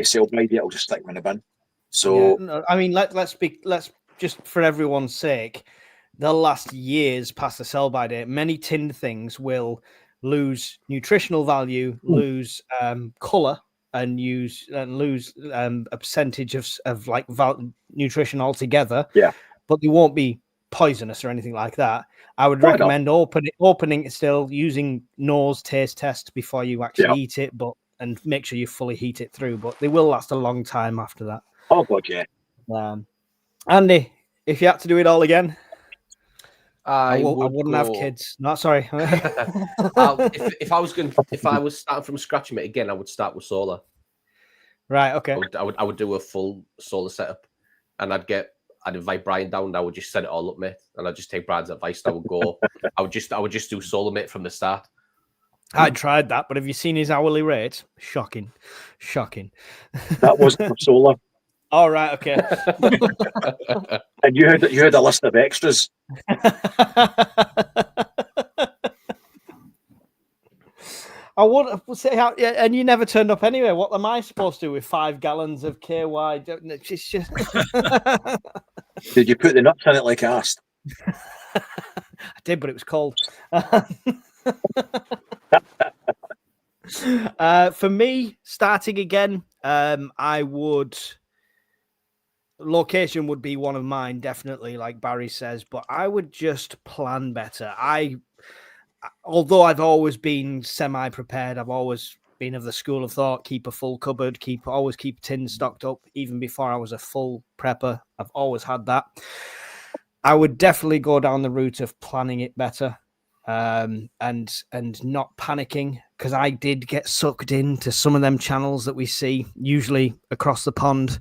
sell by date, I'll just stick them in a bin. So, no, I mean, let's just for everyone's sake, they'll last years past the sell by date. Many tinned things will lose nutritional value, lose color, and lose a percentage of like nutrition altogether. Yeah, but they won't be poisonous or anything like that. I would recommend opening it still, using nose taste test before you actually eat it, and make sure you fully heat it through. But they will last a long time after that. Oh god, yeah. Andy, if you had to do it all again, I wouldn't have kids. No, sorry. if I was starting from scratch, mate, again, I would start with solar. Right. Okay. I would do a full solar setup, and I'd invite Brian down. And I would just set it all up, mate, and I'd just take Brian's advice. I would go. I would just do solar, mate, from the start. I tried that, but have you seen his hourly rate? Shocking. That wasn't for solar. All right. Okay. And you had a list of extras. I would say, and you never turned up anyway. What am I supposed to do with 5 gallons of KY? It's just... Did you put the nuts in it like I asked? I did, but it was cold. For me, starting again, location would be one of mine, definitely, like Barry says, but I would just plan better. Although I've always been semi-prepared, I've always been of the school of thought, keep a full cupboard, always keep tins stocked up. Even before I was a full prepper, I've always had that. I would definitely go down the route of planning it better, and not panicking, because I did get sucked into some of them channels that we see, usually across the pond,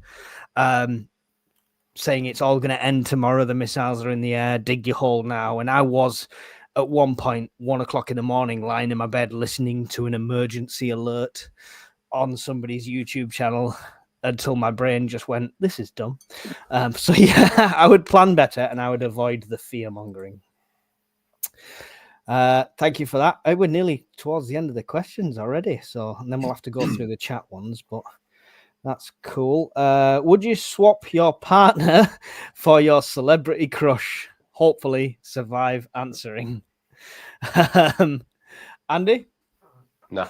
saying it's all going to end tomorrow, the missiles are in the air, dig your hole now. And I was at one point, 1 o'clock in the morning, lying in my bed, listening to an emergency alert on somebody's YouTube channel until my brain just went, this is dumb. So yeah, I would plan better and I would avoid the fear mongering. Thank you for that. We're nearly towards the end of the questions already. And then we'll have to go through the chat ones, but that's cool. Would you swap your partner for your celebrity crush? Hopefully survive answering. Andy? No.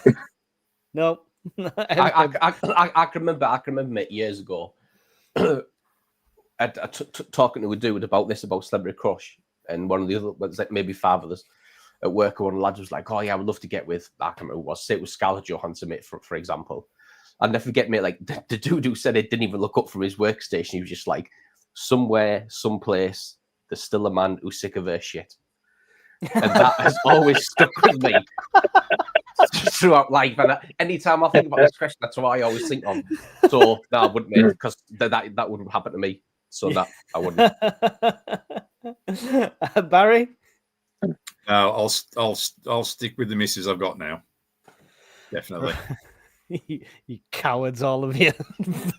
No. I can remember it years ago. Talking to a dude about celebrity crush, and one of the other, like maybe 5 of us at work, one of the lads was like, "Oh yeah, I would love to get with." I can't remember who it was. Say it was Scarlett Johansson, mate, for example. I'll never forget, mate. Like the dude who said it didn't even look up from his workstation. He was just like, somewhere, someplace, there's still a man who's sick of her shit. And that has always stuck with me throughout life. And anytime I think about this question, that's what I always think of. So no, I wouldn't, mate, because that wouldn't happen to me. So that I wouldn't. Barry? No, I'll stick with the missus I've got now. Definitely. You cowards, all of you.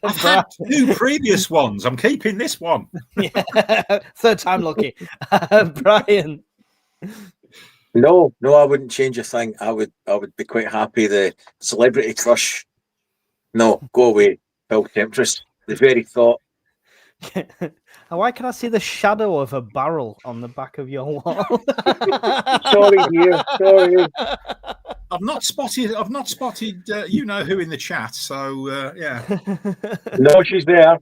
I've had 2 previous ones. I'm keeping this one. Yeah. Third time lucky. Brian? No, I wouldn't change a thing. I would be quite happy. The celebrity crush, no, go away. Bill Temptress, the very thought. Why can I see the shadow of a barrel on the back of your wall? Sorry, dear. Sorry. I've not spotted you know who in the chat. So yeah. No, she's there.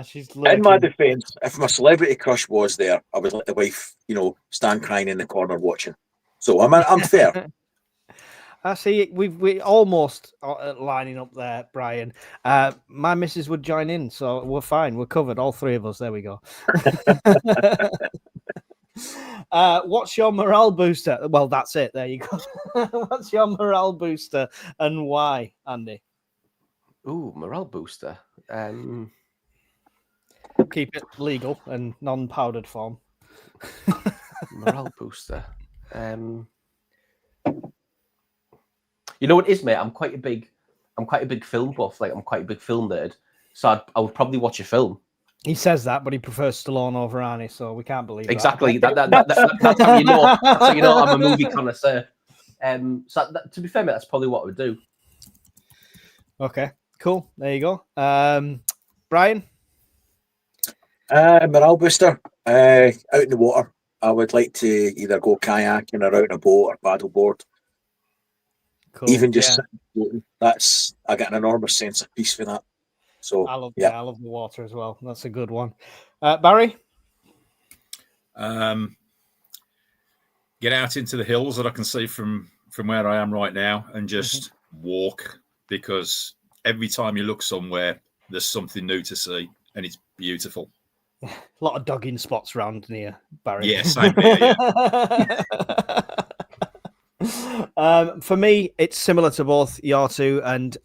She's lurking. In my defence, if my celebrity crush was there, I would let the wife, stand crying in the corner watching. So I'm fair. I see. We almost lining up there, Brian. My missus would join in, so we're fine. We're covered, all 3 of us. There we go. What's your morale booster? Well, that's it. There you go. What's your morale booster and why, Andy? Ooh, morale booster. Keep it legal and non-powdered form. Morale booster. You know what it is, mate? I'm quite a big film buff. Like, I'm quite a big film nerd. So I would probably watch a film. He says that, but he prefers Stallone over Arnie, so we can't believe Exactly. that. That's how you know. That's how you know I'm a movie connoisseur. To be fair, mate, that's probably what I would do. Okay, cool. There you go. Brian? Morale booster. Out in the water. I would like to either go kayaking or out in a boat or paddleboard. Cool. Even just sitting floating. I get an enormous sense of peace for that. So I love the water as well. That's a good one. Barry? Get out into the hills that I can see from where I am right now and just walk, because every time you look somewhere, there's something new to see, and it's beautiful. A lot of dogging spots around near Barry. Yeah, same here. Yeah. For me, it's similar to both your two, and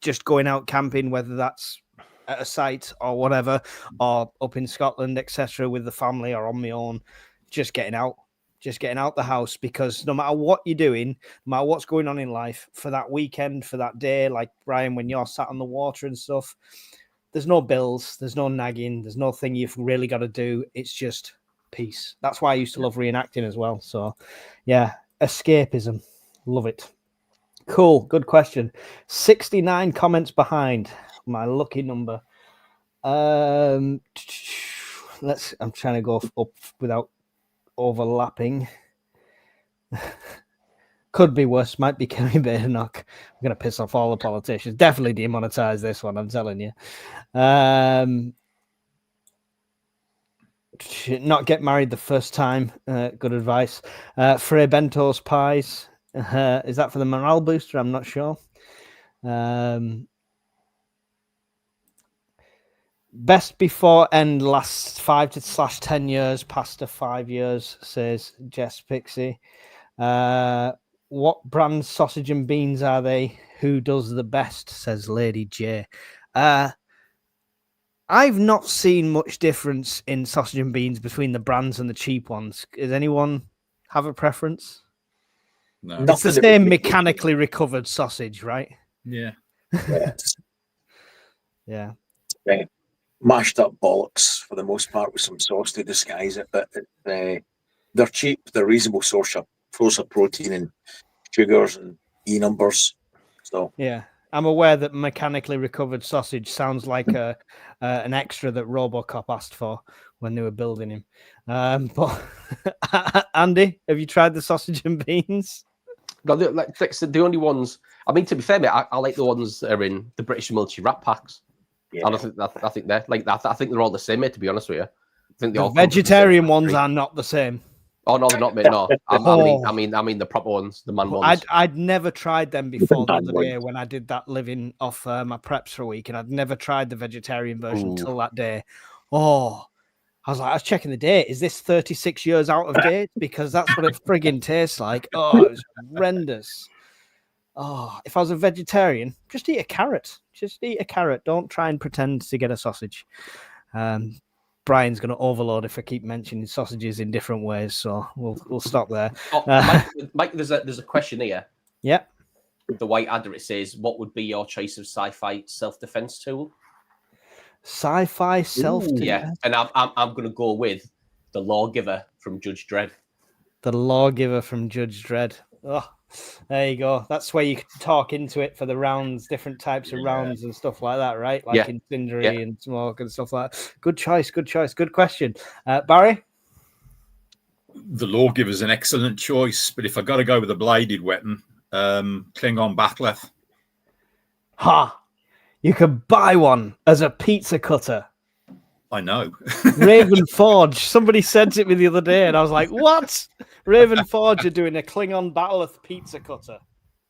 just going out camping, whether that's at a site or whatever, or up in Scotland, etc., with the family or on my own, just getting out the house, because no matter what you're doing, no matter what's going on in life, for that weekend, for that day, like Brian, when you're sat on the water and stuff, there's no bills, there's no nagging, there's nothing you've really got to do. It's just peace. That's why I used to love reenacting as well. So, yeah, escapism. Love it. Cool. Good question. 69 comments behind. My lucky number. I'm trying to go up without overlapping. Could be worse. Might be Kerry Badenoch. I'm going to piss off all the politicians. Definitely demonetize this one, I'm telling you. Not get married the first time. Good advice. Frey Bento's pies. Is that for the morale booster? I'm not sure. Best before end lasts 5 to 10 years, past the 5 years, says Jess Pixie. What brand sausage and beans are they? Who does the best, says Lady J. I've not seen much difference in sausage and beans between the brands and the cheap ones. Does anyone have a preference? No. It's the same mechanically recovered sausage, right? Yeah. Yeah. Right. Mashed up bollocks for the most part with some sauce to disguise it, but they're cheap. They're a reasonable source of protein and sugars and E numbers. So yeah, I'm aware that mechanically recovered sausage sounds like an extra that RoboCop asked for when they were building him. But Andy, have you tried the sausage and beans? No, the only ones. I mean, to be fair, mate, I like the ones that are in the British military wrap packs. yeah. I think they're like that. I think they're all the same, mate. To be honest with you, I think they The all come from vegetarian the ones same are not the same. Oh no, they're not, mate. No, I mean the proper ones, the man ones. I'd never tried them before the man other day ones. when I did that living off my preps for a week, and I'd never tried the vegetarian version until that day. Oh, I was checking the date. Is this 36 years out of date? Because that's what it frigging tastes like. Oh, it was horrendous. Oh, if I was a vegetarian, just eat a carrot. Just eat a carrot. Don't try and pretend to get a sausage. Brian's going to overload if I keep mentioning sausages in different ways, so we'll stop there. Mike, there's a question here. Yeah. The white adder, it says, what would be your choice of sci-fi self-defense tool? Sci-fi self-defense? Yeah, and I'm going to go with the Lawgiver from Judge Dredd. The Lawgiver from Judge Dredd. Oh, there you go. That's where you can talk into it for the rounds, different types of rounds and stuff like that, right? Like incendiary and smoke and stuff like that. Good choice. Good question. Barry? The Lawgiver is an excellent choice, but if I got to go with a bladed weapon, Klingon Bat'leth. Ha! You could buy one as a pizza cutter. I know. Raven Forge. Somebody sent it me the other day, and I was like, "What?" Raven Forge are doing a Klingon Bat'leth pizza cutter.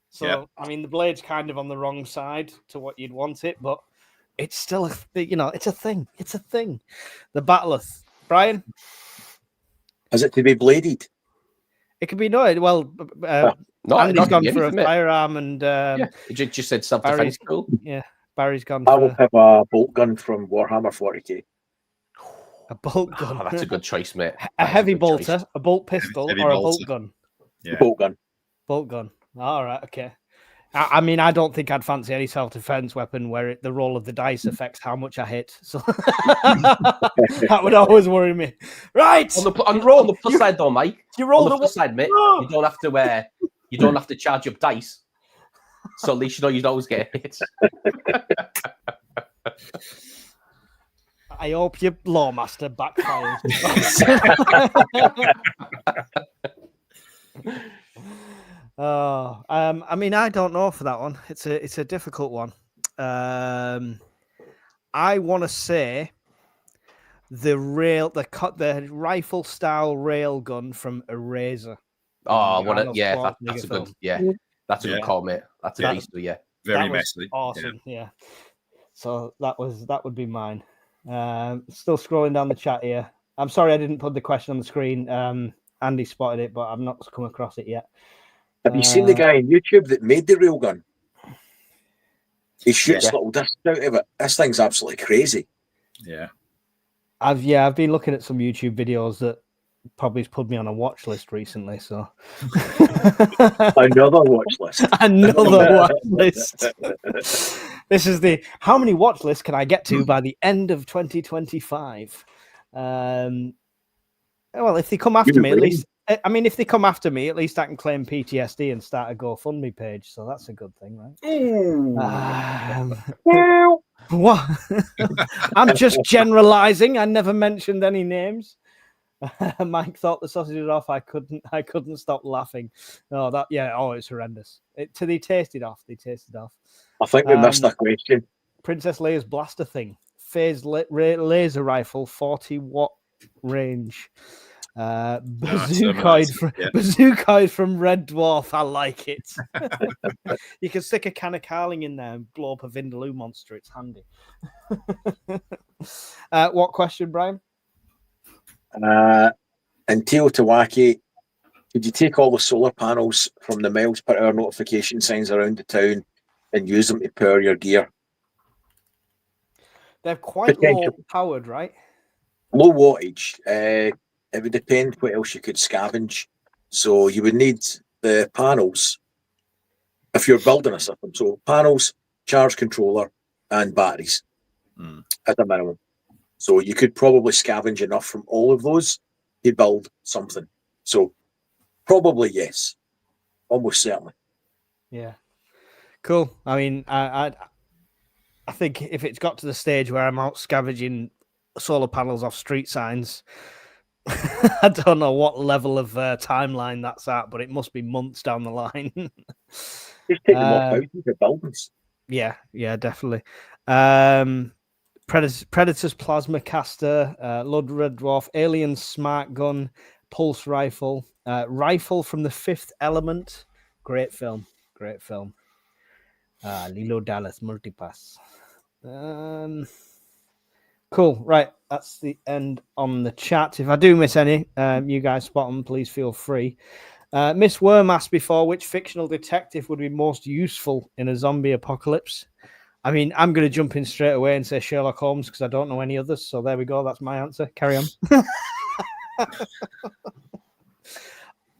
So, I mean, the blade's kind of on the wrong side to what you'd want it, but it's still, it's a thing. It's a thing. The Bat'leth. Brian? Is it to be bladed? It could be no. Andy's gone for a firearm, and it just said self-defense tool. Yeah, Barry's gone. I will have a bolt gun from Warhammer 40k. A bolt gun. Oh, that's a good choice, mate. A heavy bolter, a bolt pistol, or a bolt gun. Yeah. Bolt gun. Bolt gun. All right. Okay. I mean, I don't think I'd fancy any self-defense weapon where the roll of the dice affects how much I hit. So that would always worry me. Right. On the plus side, though, Mike. You roll on the plus side, mate. You don't have to charge up dice. So at least you know you'd always get hit. I hope your Lawmaster backfires. I mean, I don't know for that one. It's a difficult one. I want to say the rifle style rail gun from Eraser. Oh, that's a good that's a good call, mate. That's a beast, yeah. Very messy. Awesome, yeah. So that would be mine. Still scrolling down the chat here. I'm sorry I didn't put the question on the screen. Andy spotted it, but I've not come across it yet. Have you seen the guy on YouTube that made the rail gun? He shoots little discs out of it. This thing's absolutely crazy. Yeah. I've been looking at some YouTube videos that probably has put me on a watch list recently. So another watch list. Another watch list. This is the how many watch lists can I get to by the end of 2025? Well, if they come after me, at least. I mean, if they come after me, at least I can claim PTSD and start a GoFundMe page. So that's a good thing, right? What? I'm just generalizing. I never mentioned any names. Mike thought the sausage was off. I couldn't stop laughing. It's horrendous. They tasted off. I think we missed that question. Princess Leia's blaster thing. Phased laser rifle, 40-watt range. Bazookoid from Red Dwarf. I like it. You can stick a can of Carling in there and blow up a Vindaloo monster. It's handy. What question, Brian? In Teotihuacan, could you take all the solar panels from the miles per hour notification signs around the town and use them to power your gear? They're quite low powered, right? Low wattage. It would depend what else you could scavenge. So you would need the panels if you're building a system. So panels, charge controller, and batteries at a minimum. So you could probably scavenge enough from all of those to build something. So probably yes, almost certainly. Yeah, cool. I mean, I think if it's got to the stage where I'm out scavenging solar panels off street signs, I don't know what level of timeline that's at, but it must be months down the line. Just take them off out of buildings. Yeah, definitely. Predator's plasma caster, Lud Red Dwarf, Alien smart gun, pulse rifle, rifle from the Fifth Element. Great film. Lilo Dallas multipass. Cool. Right, that's the end on the chat. If I do miss any, you guys spot them, please feel free. Miss Worm asked before, which fictional detective would be most useful in a zombie apocalypse? I mean, I'm going to jump in straight away and say Sherlock Holmes because I don't know any others. So there we go. That's my answer. Carry on.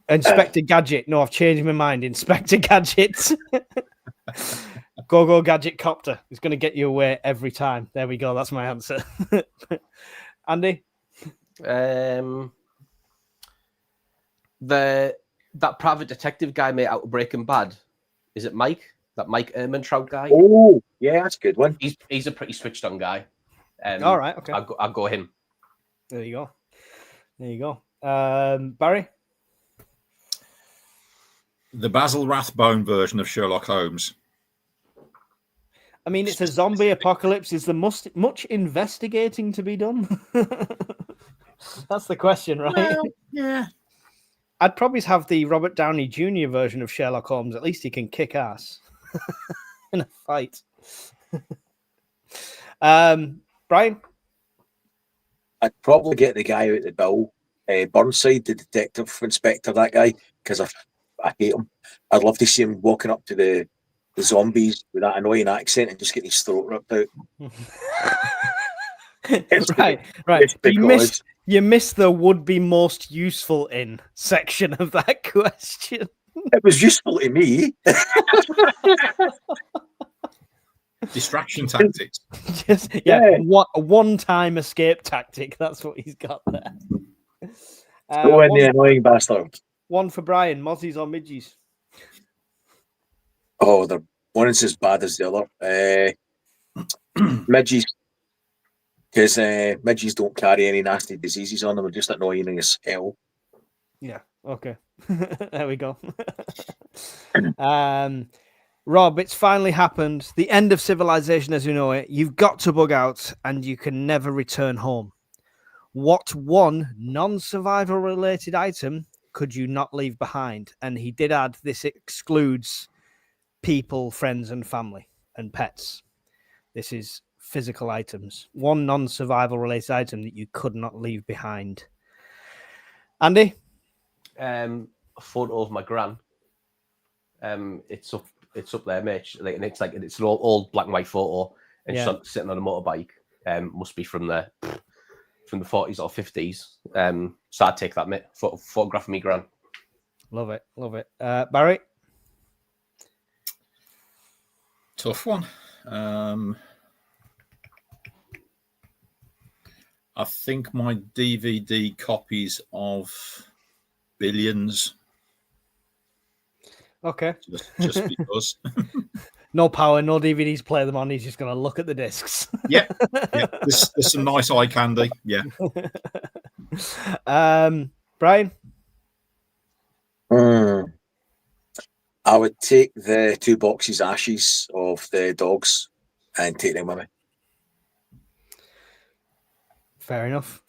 Inspector Gadget. No, I've changed my mind. Inspector Gadget. Go Gadget Copter. It's going to get you away every time. There we go. That's my answer. Andy? That private detective guy made out of Breaking Bad. Is it Mike? That Mike Ehrmantraut guy? Oh, yeah, that's a good one. He's a pretty switched on guy. All right, okay. I'll go him. There you go. Barry? The Basil Rathbone version of Sherlock Holmes. I mean, it's a zombie apocalypse. Is there much investigating to be done? That's the question, right? Well, yeah. I'd probably have the Robert Downey Jr. version of Sherlock Holmes. At least he can kick ass in a fight. Brian? I'd probably get the guy out the bill, Burnside, the detective inspector, that guy, because I hate him. I'd love to see him walking up to the zombies with that annoying accent and just getting his throat ripped out. You missed the would be most useful in section of that question. It was useful to me. Distraction tactics. Just, Yeah. what a one-time escape tactic. That's what he's got there. Go in, the annoying bastard. One for Brian. Mozzies or midgies? Oh, one's as bad as the other. Midgies. Because midgies don't carry any nasty diseases on them. They're just annoying as hell. Yeah. Okay. There we go. Rob, it's finally happened. The end of civilization as we know it. You've got to bug out and you can never return home. What one non-survival related item could you not leave behind? And he did add this excludes people, friends, and family and pets. This is physical items. One non-survival related item that you could not leave behind. Andy? A photo of my gran. It's up there, mate. Like, and it's an old black and white photo, and she's sitting on a motorbike. Must be from the 40s or 50s. So I'd take that, mate. Photograph of me gran. Love it. Barry? Tough one. I think my DVD copies of Billions. Okay. Just because. No power, no DVDs, play them on. He's just going to look at the discs. Yeah. There's some nice eye candy. Yeah. Brian? I would take the 2 boxes ashes of the dogs and take them with me. Fair enough.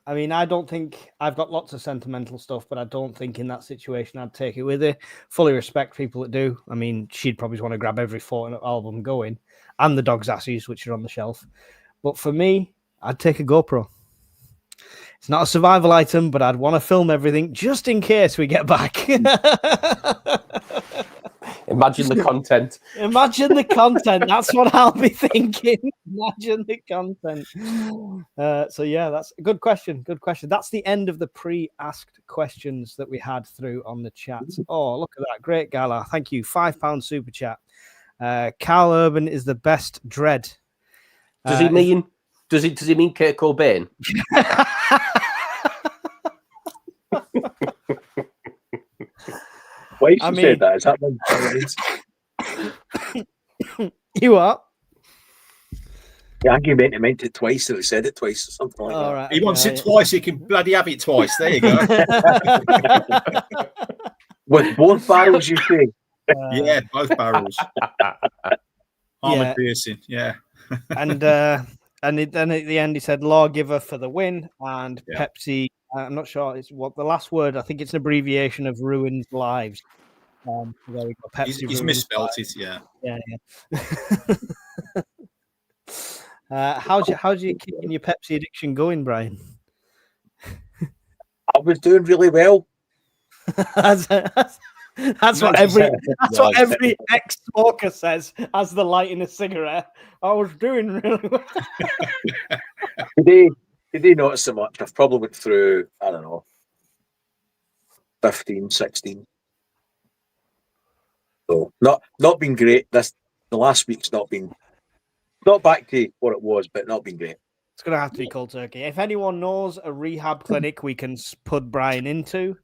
I mean, I don't think I've got lots of sentimental stuff, but I don't think in that situation I'd take it with her. Fully respect people that do. I mean, she'd probably want to grab every Fortnite album going and the dog's asses, which are on the shelf. But for me, I'd take a GoPro. It's not a survival item, but I'd want to film everything just in case we get back. Imagine the content. Imagine the content. That's what I'll be thinking. Imagine the content. So yeah, that's a good question. That's the end of the pre-asked questions that we had through on the chat. Oh, look at that. Great gala. Thank you. £5 super chat. Carl Urban is the best dread. Does he mean Kurt Cobain? Why you said that? Is that one? You are? Yeah, I think he meant it twice, or he said it twice, or something like that. Right, he wants it twice, he can bloody have it twice. There you go. With both barrels, you say? Yeah, both barrels. Armored piercing, yeah. And then at the end, he said lawgiver for the win and Pepsi. I'm not sure it's what the last word. I think it's an abbreviation of ruined lives. There we go. Pepsi. He's misspelled it. Yeah. How's your keeping your Pepsi addiction going, Brian? I was doing really well. That's what every ex-smoker says as they're lighting a cigarette. I was doing really well. Today, not so much. I've probably went through, I don't know, 15, 16. So not been great. The last week's not back to what it was, but not been great. It's going to have to be cold turkey. If anyone knows a rehab clinic we can put Brian into,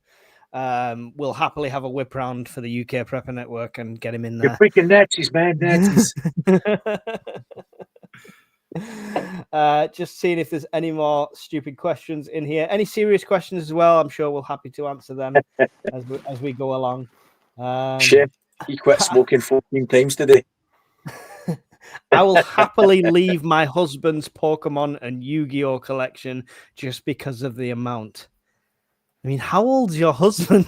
we'll happily have a whip round for the UK Prepper Network and get him in there. You're freaking Nazis, man. Nazis. Just seeing if there's any more stupid questions in here. Any serious questions as well? I'm sure we'll happy to answer them as we go along. Chef, he quit smoking 14 times today. I will happily leave my husband's Pokemon and Yu-Gi-Oh collection just because of the amount. I mean, how old's your husband?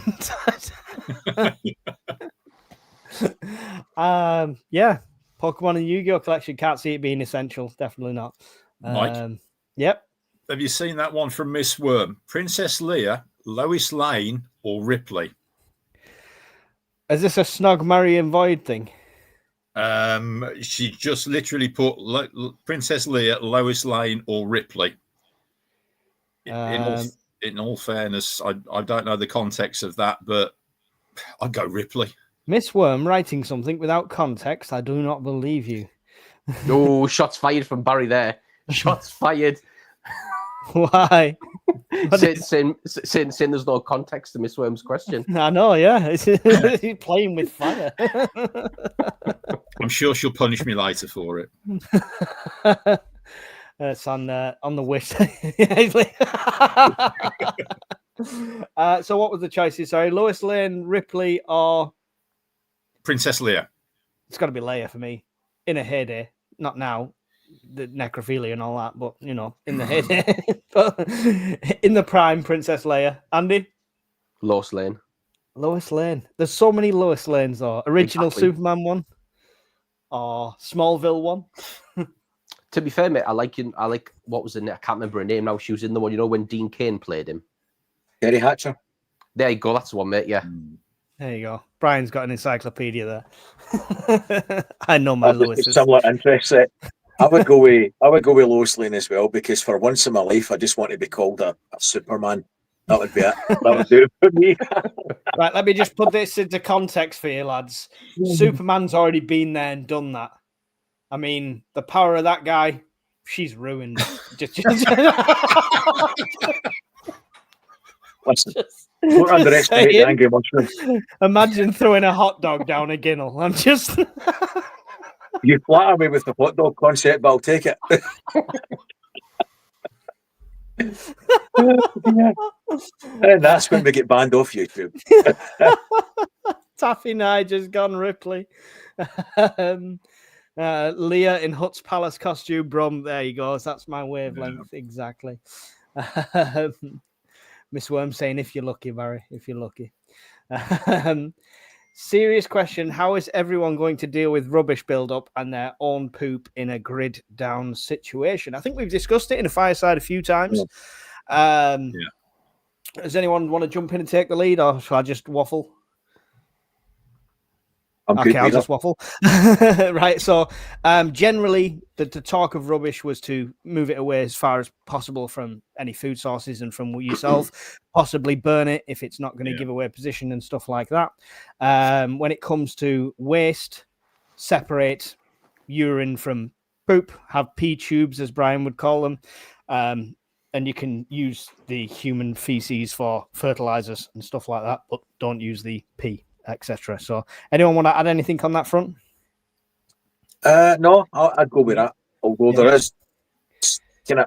Yeah. Pokemon and Yu-Gi-Oh collection, can't see it being essential. Definitely not. Mike? Yep. Have you seen that one from Miss Worm? Princess Leia, Lois Lane, or Ripley? Is this a Snog, Marry and Void thing? She just literally put Princess Leia, Lois Lane, or Ripley. In all fairness, I don't know the context of that, but I'd go Ripley. Miss Worm writing something without context. I do not believe you. Oh, shots fired from Barry there. Shots fired. Why? Saying there's no context to Miss Worm's question. I know, yeah. He's playing with fire. I'm sure she'll punish me later for it. It's on the wish. So what was the choices? Sorry, Lois Lane, Ripley, or Princess Leia. it's got to be Leia for me. In a heyday, not now, the necrophilia and all that, but you know, in the heyday, but in the prime, Princess Leia. Andy, Lois Lane. Lois Lane. There's so many Lois Lanes, though. Original Exactly. Superman one, or Smallville one. To be fair, mate, I like what was in it? I can't remember her name now. She was in the one, you know, when Dean Cain played him. Terry Hatcher. There you go. That's the one, mate. Yeah. There you go. Brian's got an encyclopedia there. I know my Lois. Similar interests. I would go with Lois Lane as well, because for once in my life, I just want to be called a Superman. That would be it. That would do it for me. Right, let me just put this into context for you, lads. Superman's already been there and done that. I mean, the power of that guy, she's ruined. Listen, don't underestimate the angry mushroom. Imagine throwing a hot dog down a ginnel. I'm just... You flatter me with the hot dog concept, but I'll take it. And that's when we get banned off YouTube. Taffy Nigel's gone Ripley. Leah in Hut's Palace costume, Brum. There you go. That's my wavelength. Exactly. Miss Worm saying, if you're lucky, Barry, if you're lucky. Serious question. How is everyone going to deal with rubbish build-up and their own poop in a grid down situation? I think we've discussed it in a fireside a few times. Does anyone want to jump in and take the lead, or shall I just waffle? I'll just waffle. Right. So generally, the talk of rubbish was to move it away as far as possible from any food sources and from yourself, possibly burn it if it's not going to give away position and stuff like that. When it comes to waste, separate urine from poop, have pee tubes, as Brian would call them. And you can use the human feces for fertilizers and stuff like that, but don't use the pee, etc. So, anyone want to add anything on that front? No, I'd go with that. Although there is kind of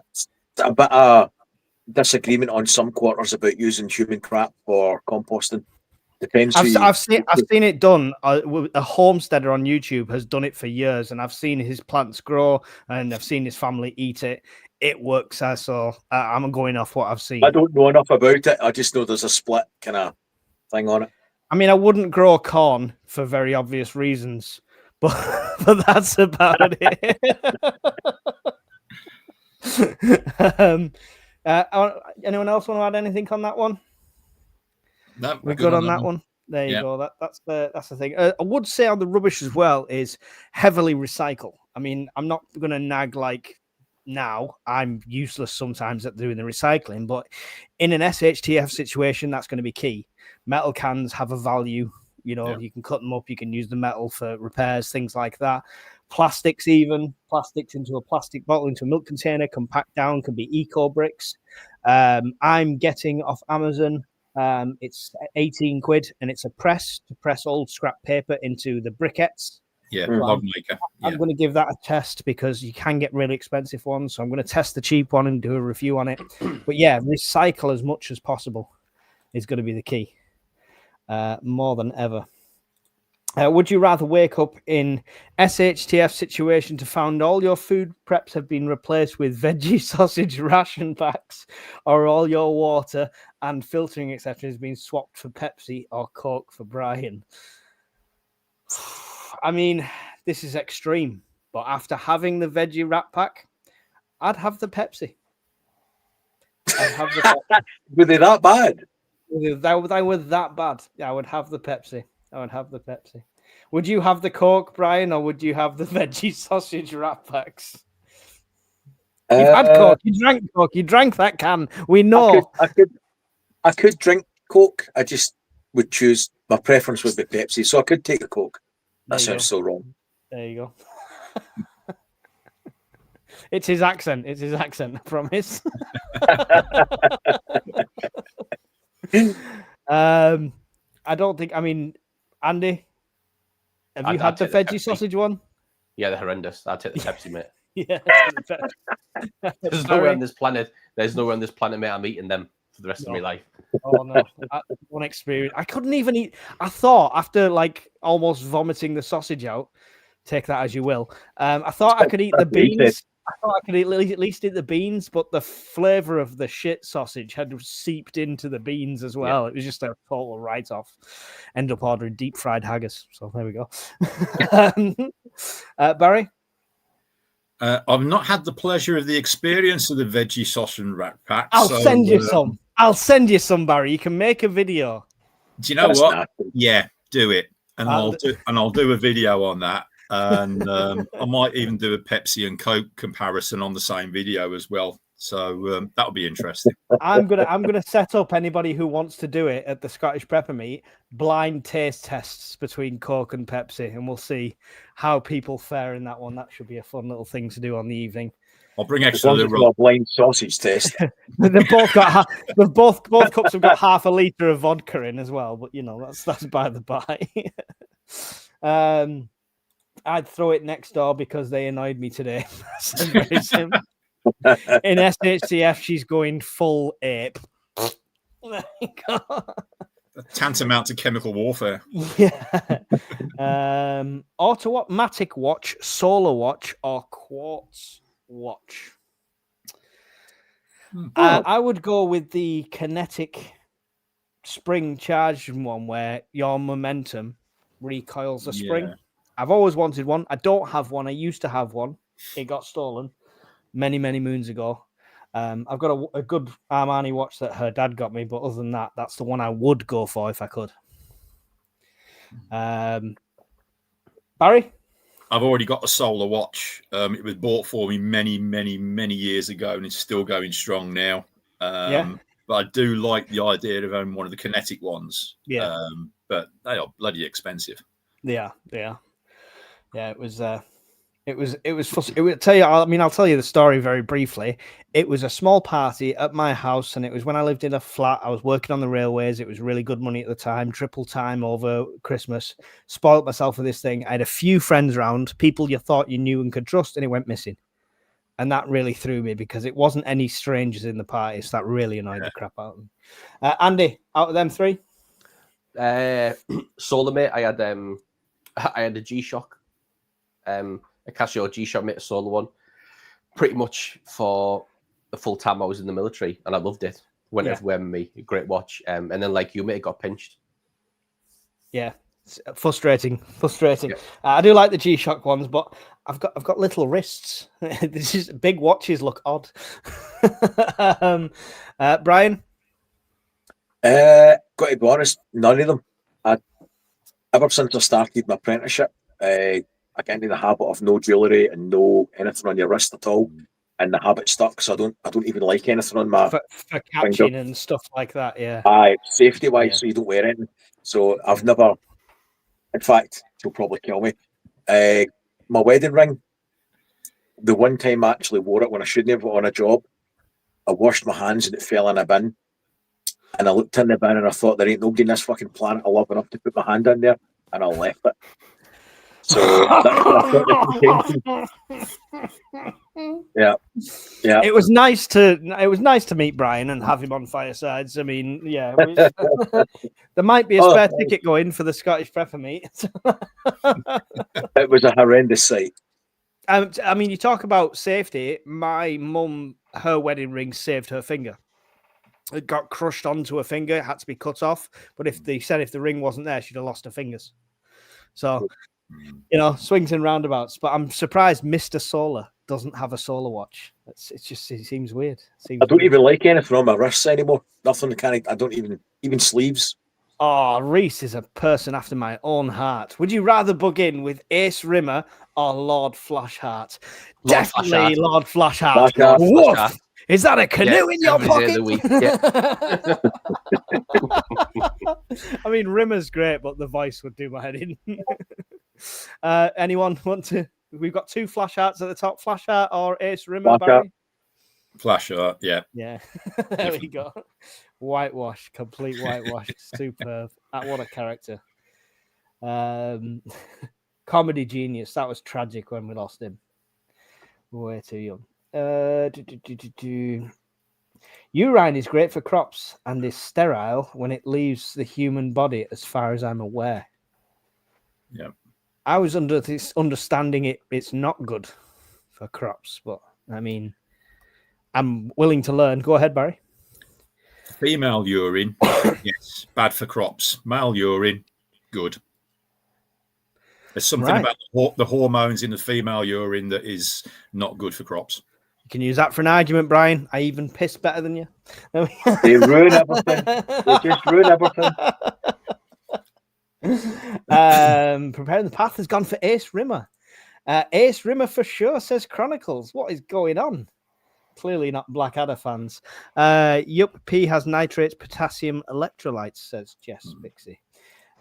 a bit of disagreement on some quarters about using human crap for composting. Depends. I've seen it done. A homesteader on YouTube has done it for years, and I've seen his plants grow, and I've seen his family eat it. It works, so I'm going off what I've seen. I don't know enough about it. I just know there's a split kind of thing on it. I mean, I wouldn't grow corn for very obvious reasons, but that's about it. Anyone else want to add anything on that one? No, we're good on that one. There you go. That's the thing. I would say on the rubbish as well is heavily recycle. I mean, I'm not going to nag like now. I'm useless sometimes at doing the recycling, but in an SHTF situation, that's going to be key. Metal cans have a value. You know, you can cut them up. You can use the metal for repairs, things like that. Plastics into a plastic bottle, into a milk container, can pack down, can be eco bricks. I'm getting off Amazon. It's 18 quid, and it's a press to press old scrap paper into the briquettes. Yeah, I'm going to give that a test because you can get really expensive ones. So I'm going to test the cheap one and do a review on it. But yeah, recycle as much as possible is going to be the key. More than ever. Would you rather wake up in SHTF situation to find all your food preps have been replaced with veggie sausage ration packs, or all your water and filtering, etc., has been swapped for Pepsi or Coke for Brian? I mean, this is extreme, but after having the veggie wrap pack, I'd have the Pepsi. Were they that bad? They were that bad. Yeah, I would have the Pepsi. Would you have the Coke, Brian, or would you have the veggie sausage wrap packs? You've had Coke. You drank Coke. You drank that can. We know. I could drink Coke. I just would choose my preference would be Pepsi, so I could take a Coke. There That you sounds go. so wrong. There you go. It's his accent. It's his accent, I promise. I don't think. I mean, Andy, have you had the veggie sausage one? Yeah, they're horrendous. I'll take the Pepsi, mate. Yeah. There's nowhere on this planet. There's nowhere on this planet, mate. I'm eating them for the rest of my life. Oh no, one experience. I couldn't even eat. I thought after like almost vomiting the sausage out, take that as you will. I thought I could eat the beans. I thought I could at least eat the beans, but the flavor of the shit sausage had seeped into the beans as well. Yeah. It was just a total write-off. End up ordering deep fried haggis. So there we go. Barry? I've not had the pleasure of the experience of the veggie sauce and rat pack. I'll send you some. I'll send you some, Barry. You can make a video. Do you know what? Nasty. Yeah, do it, and I'll do a video on that. And I might even do a Pepsi and Coke comparison on the same video as well. So that'll be interesting. I'm gonna set up anybody who wants to do it at the Scottish Prepper Meet blind taste tests between Coke and Pepsi, and we'll see how people fare in that one. That should be a fun little thing to do on the evening. I'll bring extra little blind sausage test. They've both got both cups have got half a liter of vodka in as well, but you know that's by the by. I'd throw it next door because they annoyed me today. In SHCF, she's going full ape. Tantamount to chemical warfare. Yeah. Automatic watch, solar watch, or quartz watch. I would go with the kinetic spring charged one where your momentum recoils the spring. Yeah. I've always wanted one. I don't have one. I used to have one. It got stolen many, many moons ago. I've got a good Armani watch that her dad got me, but other than that, that's the one I would go for if I could. Barry? I've already got a solar watch. It was bought for me many, many, many years ago, and it's still going strong now. But I do like the idea of owning one of the kinetic ones. Yeah. But they are bloody expensive. Yeah. It was tell you, I mean, I'll tell you the story very briefly. It was a small party at my house, and it was when I lived in a flat. I was working on the railways. It was really good money at the time, triple time over Christmas. Spoiled myself with this thing. I had a few friends around, people you thought you knew and could trust, and it went missing. And that really threw me because it wasn't any strangers in the party. So that really annoyed the crap out of me. Andy, out of them three? Solar, mate. I had a G-Shock. A Casio G-Shock, mate, a solar one, pretty much for the full time I was in the military, and I loved it. Went everywhere with me, great watch. And then, like you, mate, it got pinched. Yeah, it's frustrating. Yeah. I do like the G-Shock ones, but I've got little wrists. This is big watches look odd. Brian, got to be honest, none of them. Ever since I started my apprenticeship, I get into the habit of no jewellery and no anything on your wrist at all, and the habit stuck. So I don't even like anything on my for catching and stuff like that. Yeah, safety wise, so you don't wear anything. So I've never. In fact, she'll probably kill me. My wedding ring. The one time I actually wore it when I shouldn't have on a job, I washed my hands and it fell in a bin. And I looked in the bin and I thought there ain't nobody in this fucking planet I love enough to put my hand in there, and I left it. So yeah. It was nice to meet Brian and have him on Firesides. I mean, yeah, there might be a spare ticket going for the Scottish Prepper Meet. It was a horrendous sight. I mean, you talk about safety. My mum, her wedding ring saved her finger. It got crushed onto her finger. It had to be cut off. But if the ring wasn't there, she'd have lost her fingers. So. You know, swings and roundabouts, but I'm surprised Mr. Solar doesn't have a solar watch. It seems weird. I don't even like anything on my wrists anymore. Nothing I don't even sleeves. Oh, Reese is a person after my own heart. Would you rather bug in with Ace Rimmer or Lord Flashheart? Definitely Lord Flashheart. Is that a canoe in your every day of the pocket? I mean, Rimmer's great, but the voice would do my head in. Anyone want to? We've got 2 flash arts at the top. Flash art or Ace Rimmer, Flash Barry? art. Flash art, yeah. Yeah. There we go. Whitewash, complete whitewash. Superb. What a character. Comedy genius. That was tragic when we lost him. Way too young. Urine is great for crops and is sterile when it leaves the human body, as far as I'm aware. Yeah. I was under this understanding it's not good for crops, but I mean, I'm willing to learn. Go ahead, Barry. Female urine, yes, bad for crops. Male urine, good. There's something about the hormones in the female urine that is not good for crops. You can use that for an argument, Brian. I even piss better than you. They ruin everything. They just ruin everything. Preparing the path has gone for Ace Rimmer. Ace Rimmer for sure, says Chronicles. What is going on? Clearly not Blackadder fans. Yup, P has nitrates, potassium, electrolytes, says Jess Bixie.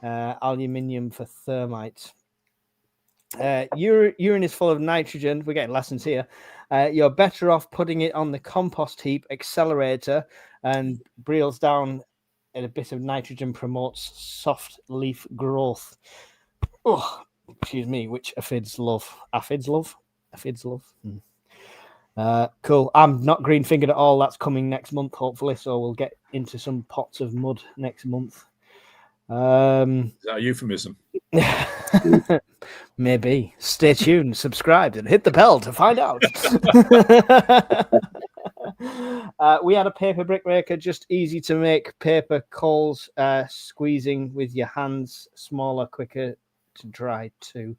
Aluminium for thermite. Urine is full of nitrogen. We're getting lessons here. You're better off putting it on the compost heap accelerator, and breels down and a bit of nitrogen promotes soft leaf growth. Oh, excuse me, which aphids love. Aphids love? Aphids love. Cool. I'm not green fingered at all. That's coming next month, hopefully. So we'll get into some pots of mud next month. Is that a euphemism? Maybe. Stay tuned, subscribe, and hit the bell to find out. We had a paper brick maker, just easy to make paper coals, squeezing with your hands, smaller, quicker to dry too.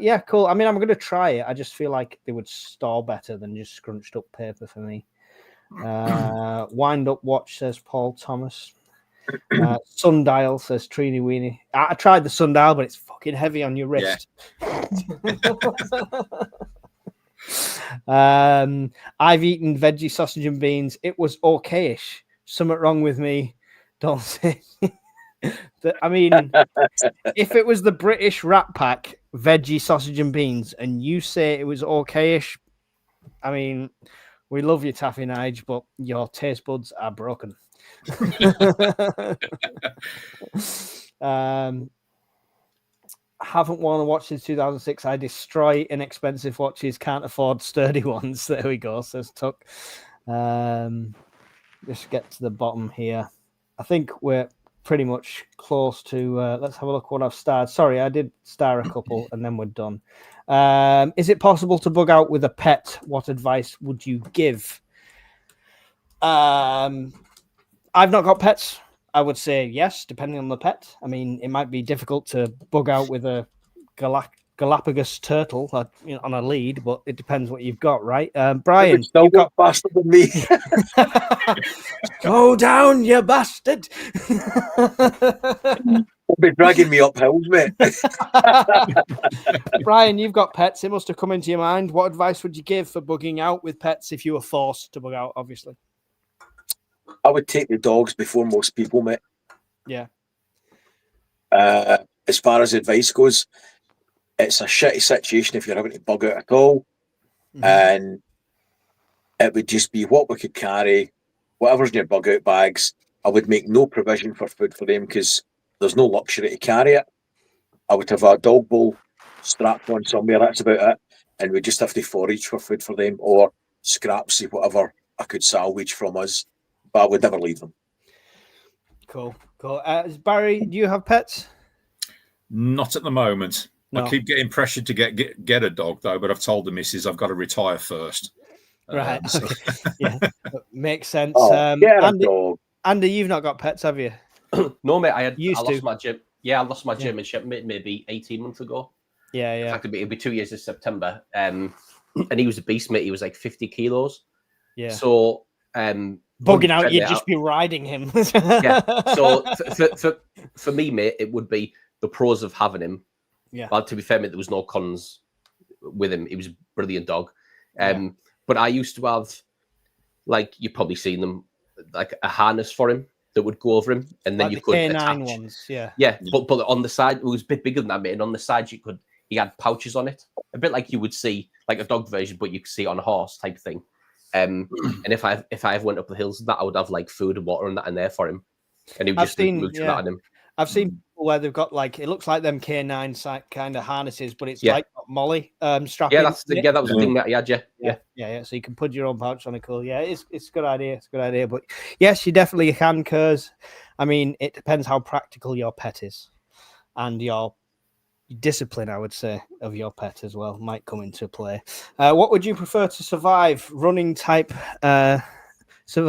Yeah, cool. I mean, I'm going to try it. I just feel like they would store better than just scrunched up paper for me. Wind up watch, says Paul Thomas. Sundial, says Trini Weenie. I tried the sundial, but it's fucking heavy on your wrist. Yeah. I've eaten veggie sausage and beans. It was okayish. Something wrong with me. Don't say. I mean, if it was the British Rat Pack veggie sausage and beans, and you say it was okayish, I mean, we love you, Taffy Nige, but your taste buds are broken. Haven't worn a watch since 2006. I destroy inexpensive watches, can't afford sturdy ones. There we go, says Tuck. Just get to the bottom here. I think we're pretty much close to let's have a look what I've starred. Sorry, I did star a couple and then we're done. Is it possible to bug out with a pet? What advice would you give? I've not got pets. I would say yes, depending on the pet. I mean, it might be difficult to bug out with a Galapagos turtle on a lead, but it depends what you've got, right? Brian, still you've got faster than me. Go down, you bastard! Won't be dragging me up hills, mate. Brian, you've got pets. It must have come into your mind. What advice would you give for bugging out with pets if you were forced to bug out, obviously? I would take the dogs before most people, mate. Yeah. As far as advice goes, it's a shitty situation if you're having to bug out at all. Mm-hmm. And it would just be what we could carry, whatever's in your bug out bags. I would make no provision for food for them because there's no luxury to carry it. I would have a dog bowl strapped on somewhere, that's about it. And we just have to forage for food for them or scraps of whatever I could salvage from us. But I would never leave them. Cool. Barry, do you have pets? Not at the moment. No. I keep getting pressured to get a dog, though, but I've told the missus I've got to retire first. Right. So. Okay. Yeah. Makes sense. Andy, you've not got pets, have you? No, mate. I lost my gym. Yeah, I lost my gym in Shepton maybe 18 months ago. Yeah. In fact, it'll be 2 years this September. And he was a beast, mate. He was like 50 kilos. Yeah. So... bugging out, you'd just be riding him. Yeah. So for me, mate, it would be the pros of having him. Yeah. But to be fair, mate, there was no cons with him. He was a brilliant dog. But I used to have like you've probably seen them, like a harness for him that would go over him, and then Like you the could K9 attach. ones, yeah. Yeah, but on the side it was a bit bigger than that, mate. And on the side he had pouches on it, a bit like you would see like a dog version, but you could see it on a horse type thing. And if I ever went up the hills, that I would have like food and water and that in there for him, and he would just mooch that on him. I've seen people where they've got like it looks like them K9 kind of harnesses, but it's Yeah. like got Molly strap. Yeah, that was the thing that he had. Yeah. So you can put your own pouch on a cool. Yeah, it's a good idea. It's a good idea. But yes, you definitely can, Kurs. I mean, it depends how practical your pet is, and your discipline, I would say, of your pet as well might come into play. What would you prefer to survive? Running type.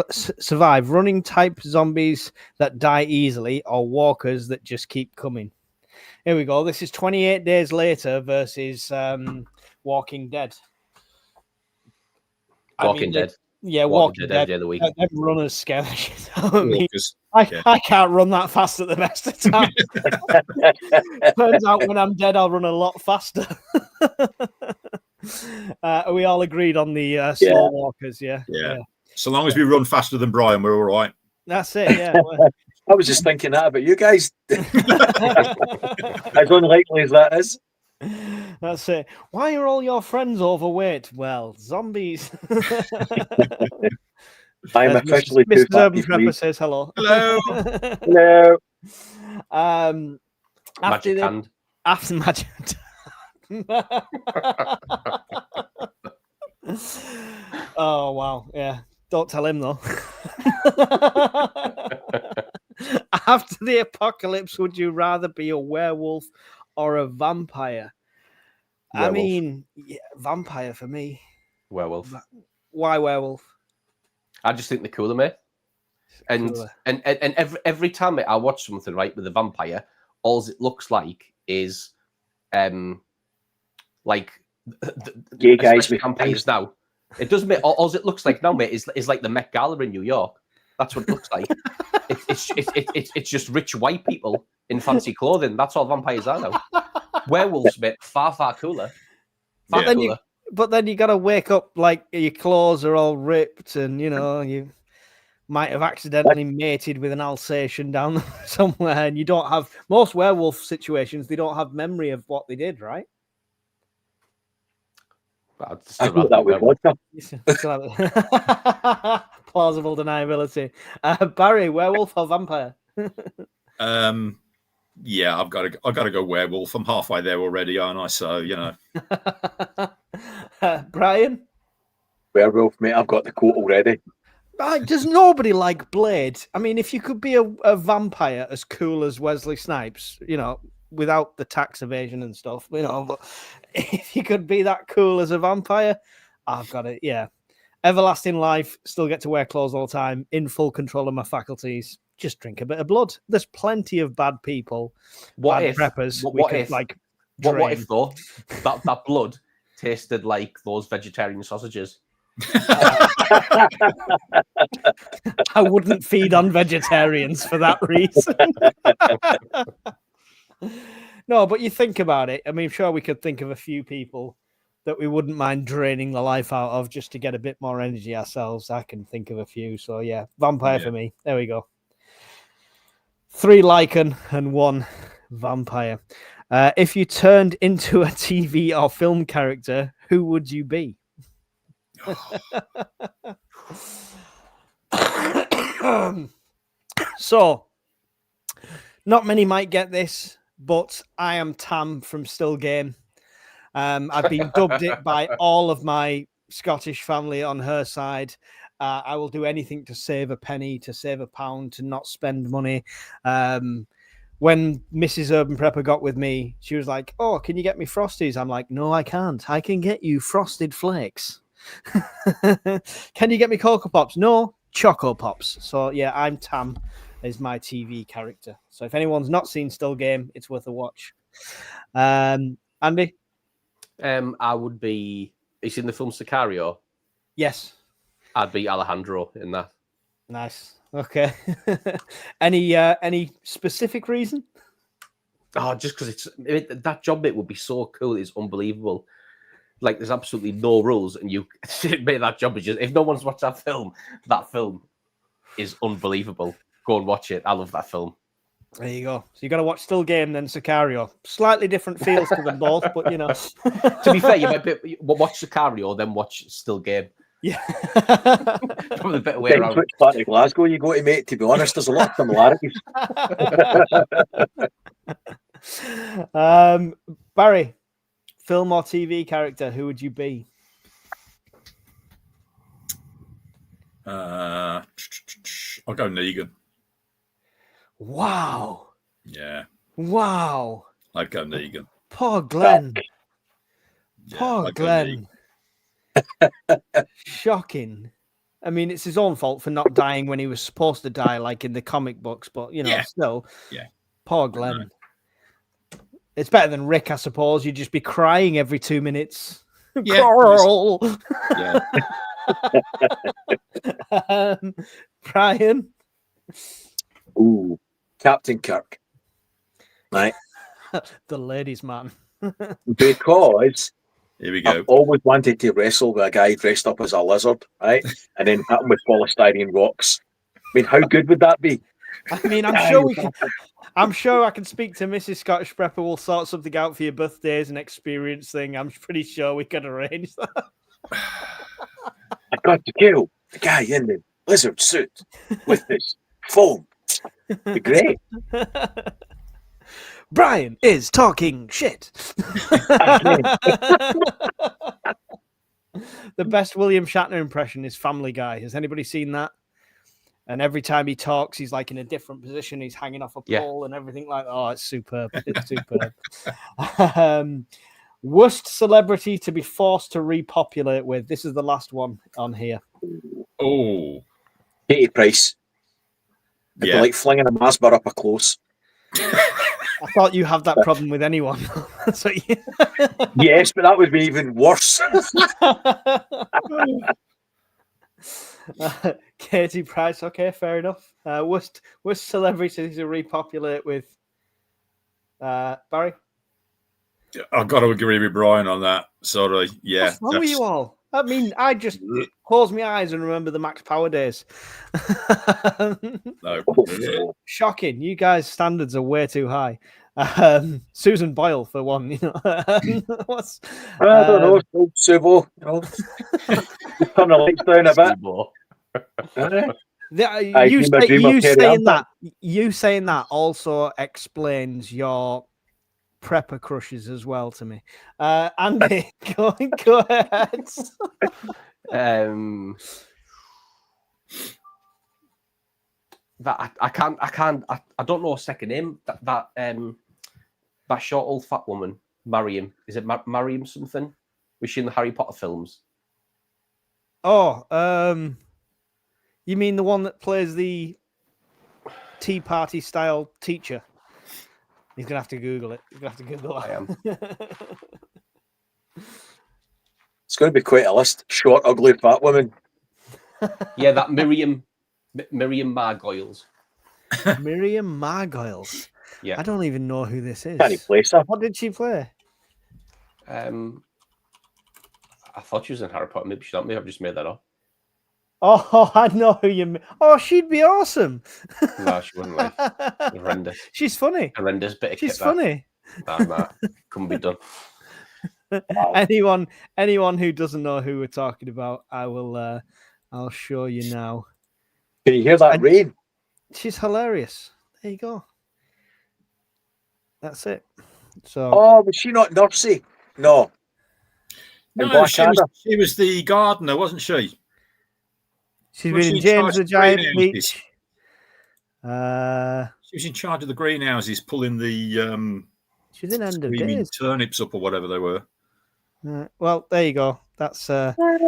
Survive running type zombies that die easily, or walkers that just keep coming. Here we go. This is 28 days later versus Walking Dead. Walking Dead. Yeah, Walking Dead. Every day of the week. Them runners scare the shit out of me. Walkers. I can't run that fast at the best of times. Turns out when I'm dead, I'll run a lot faster. Are we all agreed on the slow walkers? Yeah. So long as we run faster than Brian, we're all right. That's it. Yeah. I was just thinking that about you guys. As unlikely as that is. That's it. Why are all your friends overweight? Well, zombies. I'm officially too Mr. fat Urban to Prepper sleep. says hello. Hello. Hello. Magic hand. After magic. Oh wow, yeah. Don't tell him though. After the apocalypse, would you rather be a werewolf or a vampire? Werewolf. I mean, yeah, vampire for me. Werewolf. Why werewolf? I just think they're cooler, mate. And Cooler. and every time I watch something right with a vampire, all it looks like is like Gay guys especially with vampires now. It doesn't make all it looks like now, mate, is like the Met Gala in New York. That's what it looks like. It's just rich white people in fancy clothing. That's all vampires are now. Werewolves, mate, far cooler. Far cooler. But then you got to wake up like your claws are all ripped, and you know you might have accidentally mated with an Alsatian down somewhere, and you don't have most werewolf situations. They don't have memory of what they did, right? I thought that was vodka. Plausible deniability. Barry, werewolf or vampire? Yeah, I've got to go werewolf. I'm halfway there already, aren't I? So you know. Brian? Werewolf, mate. I've got the coat already. Does nobody like Blade? I mean, if you could be a vampire as cool as Wesley Snipes, you know, without the tax evasion and stuff, you know, but if you could be that cool as a vampire, I've got it. Yeah. Everlasting life, still get to wear clothes all the time, in full control of my faculties, just drink a bit of blood. There's plenty of bad people, preppers. What if though that blood tasted like those vegetarian sausages? I wouldn't feed on vegetarians for that reason. No, but you think about it. I mean, sure, we could think of a few people that we wouldn't mind draining the life out of just to get a bit more energy ourselves. I can think of a few. So yeah, vampire for me. There we go. 3 lichen and 1 vampire. If you turned into a TV or film character, who would you be? So, not many might get this, but I am Tam from Still Game. I've been dubbed it by all of my Scottish family on her side. I will do anything to save a penny, to save a pound, to not spend money. When Mrs. Urban Prepper got with me, she was like, "Oh, can you get me Frosties?" I'm like, "No, I can't. I can get you Frosted Flakes." Can you get me Cocoa Pops? No, Choco Pops. So yeah, I'm Tam is my TV character. So if anyone's not seen Still Game, it's worth a watch. Andy? I would be. Is in the film Sicario? Yes. I'd be Alejandro in that. Nice. Okay. Any specific reason? Oh, just because that job bit would be so cool. It's unbelievable. like there's absolutely no rules, and you make that jump. Is just if no one's watched that film is unbelievable. Go and watch it. I love that film. There you go. So you got to watch Still Game then Sicario. Slightly different feels to them both, but you know. To be fair, you might watch Sicario, then watch Still Game. Yeah. Probably the better way around. Which part of Glasgow you go to, mate? To be honest, there's a lot of similarities. Barry, film or TV character, who would you be? I'll go Negan. Wow. Yeah, Wow. I'd go Negan. Poor Glenn. Yeah, Poor I'd go Glenn. Shocking. I mean, it's his own fault for not dying when he was supposed to die, like in the comic books, but, you know, still. Yeah. Poor Glenn. It's better than Rick, I suppose. You'd just be crying every 2 minutes. Yeah. Carl! Yeah. Brian? Ooh, Captain Kirk. Right. The ladies' man. Because Here we go. I've always wanted to wrestle with a guy dressed up as a lizard, right? And then hit him with polystyrene rocks. I mean, how good would that be? I mean, I'm sure I can speak to Mrs. Scottish Prepper. We'll sort something out for your birthdays and experience thing. I'm pretty sure we can arrange that. I've got to kill the guy in the lizard suit with this foam. Be great. Brian is talking shit. The best William Shatner impression is Family Guy. Has anybody seen that? And every time he talks, he's like in a different position. He's hanging off a pole and everything like that. Oh, it's superb. It's superb. Worst celebrity to be forced to repopulate with. This is the last one on here. Oh. Katie Price. It'd be like flinging a Masber up a close. I thought you have that problem with anyone. So, yes, but that would be even worse. Katie Price, okay, fair enough. Worst celebrity to repopulate with. Barry? I've got to agree with Brian on that. Sorry. Yeah. What's wrong with you all? I mean, I just close my eyes and remember the Max Power days. No. Shocking. You guys' standards are way too high. Susan Boyle, for one. You know, what's? I don't know. Subo. You know, just turn the lights down a bit. You saying that also explains your prepper crushes as well to me. Andy, go ahead. That I don't know a second name. That short old fat woman, Mariam. Is it Mariam something? Was she in the Harry Potter films? Oh, you mean the one that plays the Tea Party style teacher? He's gonna have to Google it. He's gonna have to Google it. I am. It's going to be quite a list. Short, ugly, fat woman. Yeah, that Miriam Margoyles. Miriam Margoyles. Yeah, I don't even know who this is. Can he place her? What did she play? I thought she was in Harry Potter. Maybe she's not. Maybe I've just made that up. Oh, I know who you mean. Oh, she'd be awesome. No, she wouldn't. Like horrendous. She's funny. Horrendous bit of She's kit, funny. Nah, couldn't be done. Anyone who doesn't know who we're talking about, I'll show you now. Can you hear that rain? She's hilarious. There you go. That's it. So. Oh, was she not Nursey? No. No, she was the gardener, wasn't she? She's been in James the Giant Peach. She was in charge of the greenhouses, pulling the she's in End of Days. Turnips up or whatever they were. Well, there you go. That's what are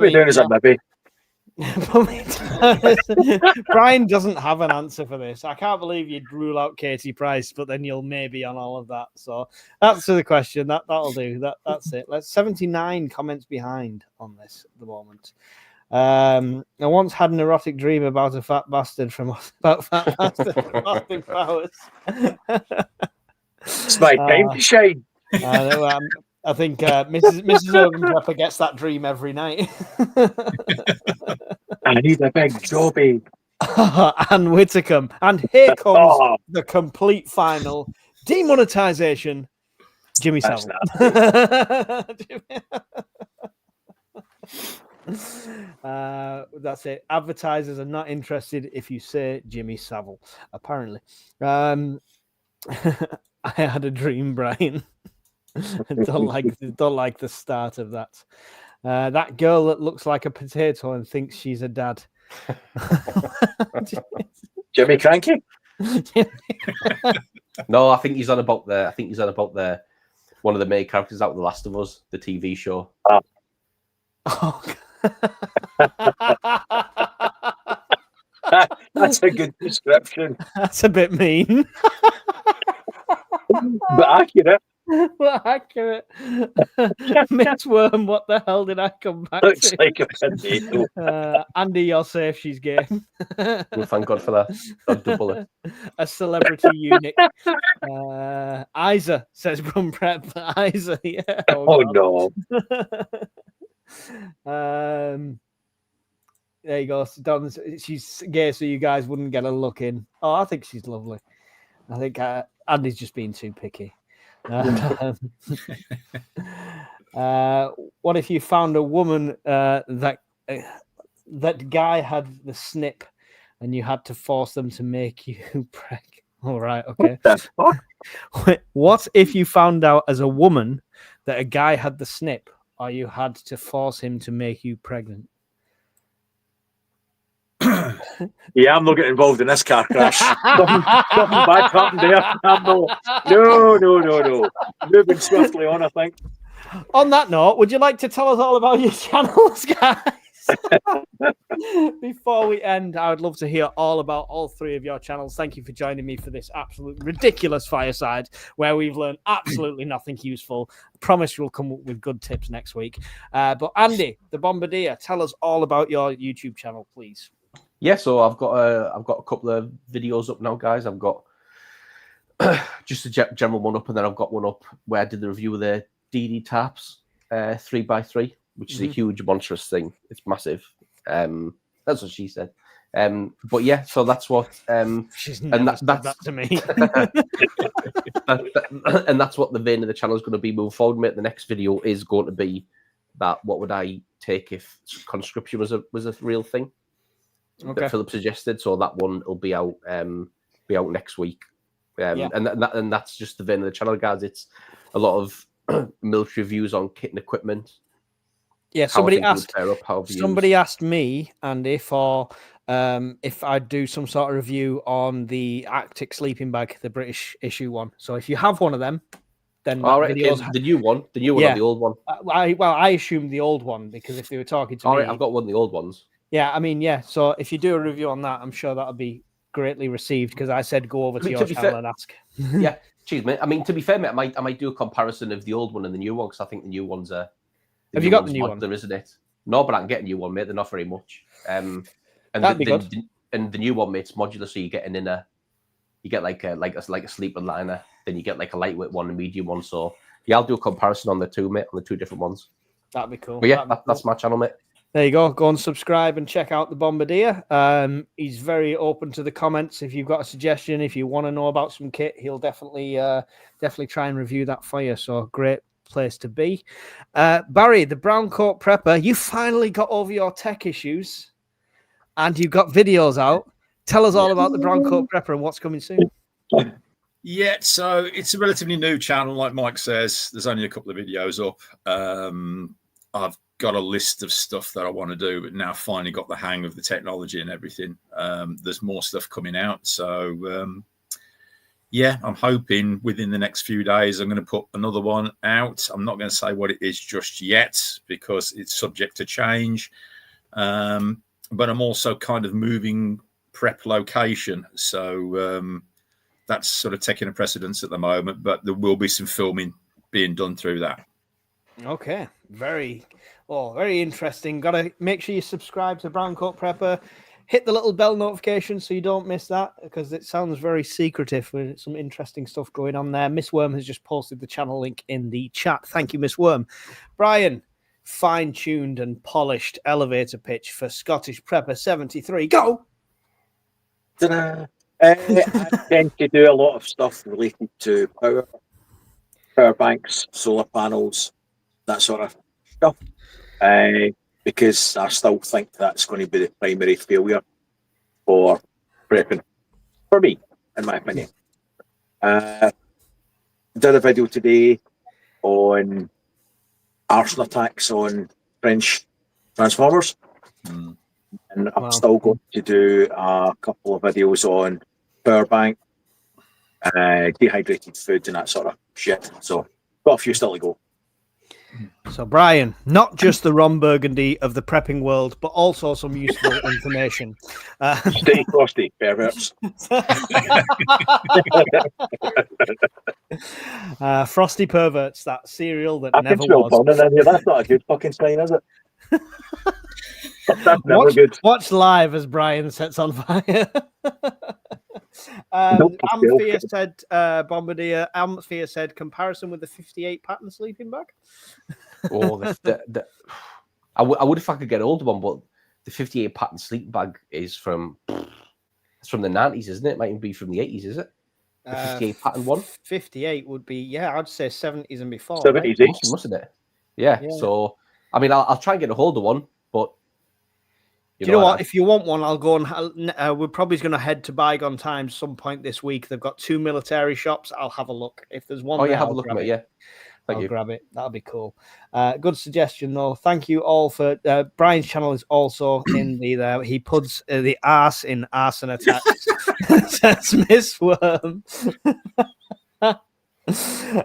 we doing? Is that maybe? Brian doesn't have an answer for this. I can't believe you'd rule out Katie Price, but then you'll maybe on all of that. So answer the question. That'll do. That's it. Let's 79 comments behind on this at the moment. I once had an erotic dream about a fat bastard from Austin Powers. It's my time to shine. I think Mrs. Oven Pepper gets that dream every night. I need a big jobby. Anne Whitcomb. And here comes Oh, the complete final demonetization. Jimmy that's Savile. That's it. Advertisers are not interested if you say Jimmy Savile, apparently. I had a dream, Brian. don't like the start of that. That girl that looks like a potato and thinks she's a dad. Jimmy Cranky. No, I think he's on about the one of the main characters out of The Last of Us, the TV show. Oh. That's a good description. That's a bit mean. But accurate. Well, accurate. Miss Worm, what the hell did I come back Looks to? like a potato. Andy, you're safe. She's gay. Well, thank God for that. I'll double it. A celebrity eunuch. Isa says Brum Prep. Isa, yeah. Oh no. There you go. Don, she's gay, so you guys wouldn't get a look in. Oh, I think she's lovely. I think Andy's just being too picky. What if you found a woman that guy had the snip, and you had to force them to make you pregnant? All right, okay. What if you found out as a woman that a guy had the snip, or you had to force him to make you pregnant? Yeah, I'm not getting involved in this car crash. Something bad happened there. No. Moving swiftly on, I think. On that note, would you like to tell us all about your channels, guys? Before we end, I would love to hear all about all three of your channels. Thank you for joining me for this absolute ridiculous fireside where we've learned absolutely nothing useful. I promise we'll come up with good tips next week. But Andy, the Bombardier, tell us all about your YouTube channel, please. Yeah, so I've got a couple of videos up now, guys. I've got just a general one up, and then I've got one up where I did the review of the DD taps 3x3, which is a huge monstrous thing. It's massive. That's what she said. But yeah, so that's what She's never said that to me. And that's what the vein of the channel is going to be moving forward, mate. The next video is going to be that what would I take if conscription was a real thing? Okay. That Philip suggested, so that one will be out next week. And that's just the vein of the channel, guys. It's a lot of military reviews on kit and equipment. Yeah, somebody asked me, Andy, for if I'd do some sort of review on the Arctic sleeping bag, the British issue one. So if you have one of them, then the new one, or the old one. I assumed the old one, because if they were talking to me, I've got one of the old ones. Yeah, I mean, yeah. So if you do a review on that, I'm sure that'll be greatly received, because I said go over to your channel and ask. Yeah, cheers, mate. I mean, to be fair, mate, I might do a comparison of the old one and the new one, because I think the new one's have you got the new one? There, isn't it? No, but I can get a new one, mate. They're not very much. And that'd be good. And the new one, mate, it's modular, so you get an inner, you get like a sleeper liner, then you get like a lightweight one, a medium one. So yeah, I'll do a comparison on the two, mate, on the two different ones. That'd be cool. But yeah, that's my channel, mate. There you go. Go and subscribe and check out the Bombardier. He's very open to the comments. If you've got a suggestion, if you want to know about some kit, he'll definitely try and review that for you. So great place to be. Barry, the brown coat prepper, you finally got over your tech issues and you've got videos out. Tell us all about the brown coat prepper and what's coming soon. Yeah, so it's a relatively new channel, like Mike says. There's only a couple of videos up. I've got a list of stuff that I want to do, but now finally got the hang of the technology and everything. There's more stuff coming out. So, yeah, I'm hoping within the next few days I'm going to put another one out. I'm not going to say what it is just yet because it's subject to change. But I'm also kind of moving prep location. So that's sort of taking a precedence at the moment, but there will be some filming being done through that. Okay, very interesting. Got to make sure you subscribe to Brown Coat Prepper. hit the little bell notification so you don't miss that, because it sounds very secretive with some interesting stuff going on there. Miss Worm has just posted the channel link in the chat. Thank you, Miss Worm. Brian, fine-tuned and polished elevator pitch for Scottish Prepper 73. Go! Ta-da! I tend to do a lot of stuff related to power banks, solar panels, that sort of stuff, because I still think that's going to be the primary failure for prepping, for me, in my opinion. Did a video today on arson attacks on French transformers, and I'm still going to do a couple of videos on power bank, dehydrated food and that sort of shit. So got a few still to go. So, Brian, not just the Ron Burgundy of the prepping world, but also some useful information. Stay frosty, perverts. Frosty Perverts, that cereal that I never can smell was. burning in here. That's not a good fucking sign, is it? That's never good. Watch live as Brian sets on fire. Amphia said, Bombardier. Amphia said, comparison with the 58 pattern sleeping bag. Oh, I would if I could get hold of one, but the 58 pattern sleeping bag is from the 90s, isn't it? It might even be from the 80s, is it? The 58 pattern one. 58 would be, yeah, I'd say 70s and before. 70s, right? Mustn't it? Yeah. So, I mean, I'll try and get a hold of one, but you know what? If you want one, I'll go and we're probably going to head to Bygone Times some point this week. They've got 2 military shops. I'll have a look. If there's one, have a look at it. Yeah, I'll grab it. That'll be cool. Good suggestion, though. Thank you all for Brian's channel is also in the there. He puts the arse in arson attacks. That's Miss Worm.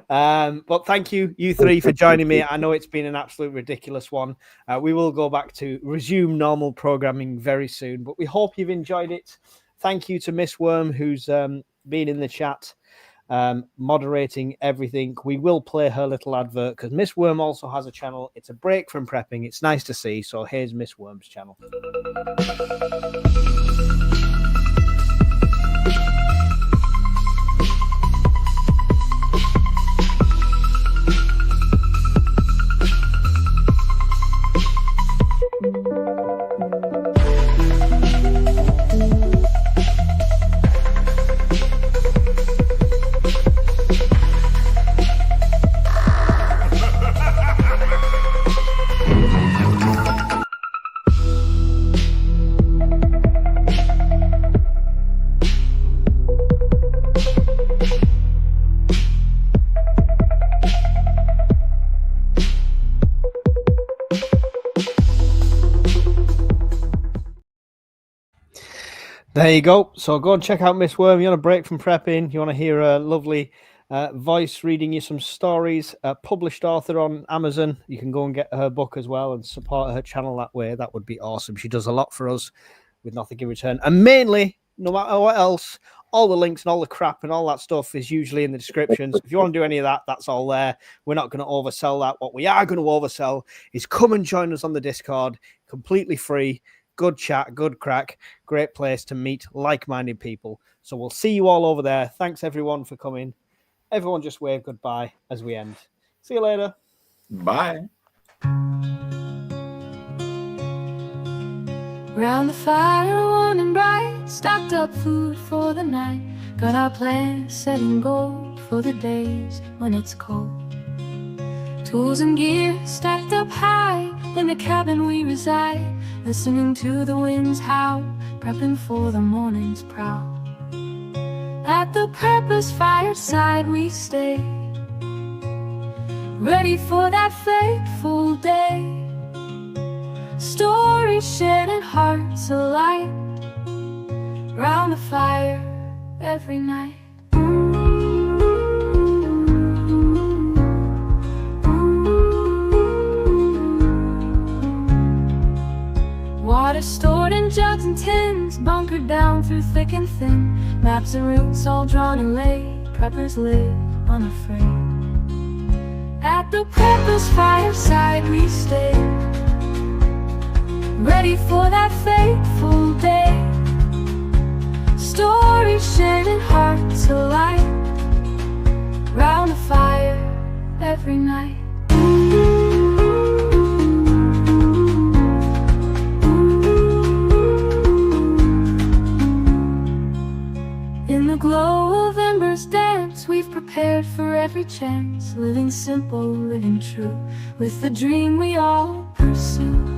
But thank you three for joining me. I know it's been an absolute ridiculous one. We will go back to resume normal programming very soon, but we hope you've enjoyed it. Thank you to Miss Worm, who's been in the chat, moderating everything. We will play her little advert because Miss Worm also has a channel. It's a break from prepping. It's nice to see. So here's Miss Worm's channel. There you go. So go and check out Miss Worm. You want a break from prepping? You want to hear a lovely voice reading you some stories? Published author on Amazon. You can go and get her book as well and support her channel that way. That would be awesome. She does a lot for us with nothing in return. And mainly, no matter what else, all the links and all the crap and all that stuff is usually in the description. So if you want to do any of that, that's all there. We're not going to oversell that. What we are going to oversell is come and join us on the Discord, completely free. Good chat, good crack, great place to meet like-minded people. So we'll see you all over there. Thanks, everyone, for coming. Everyone just wave goodbye as we end. See you later. Bye. Round the fire, warm and bright, stocked up food for the night. Got our plans set in gold for the days when it's cold. Tools and gear stacked up high in the cabin we reside, listening to the winds howl, prepping for the morning's prowl. At the Prepper's Fireside we stay, ready for that fateful day. Stories shared and hearts alight, round the fire every night. Water stored in jugs and tins, bunkered down through thick and thin. Maps and routes all drawn and laid, preppers live unafraid. At the Prepper's Fireside we stay, ready for that fateful day. Stories shared and hearts alight, round the fire every night. In the glow of embers dance, we've prepared for every chance, living simple, living true, with the dream we all pursue.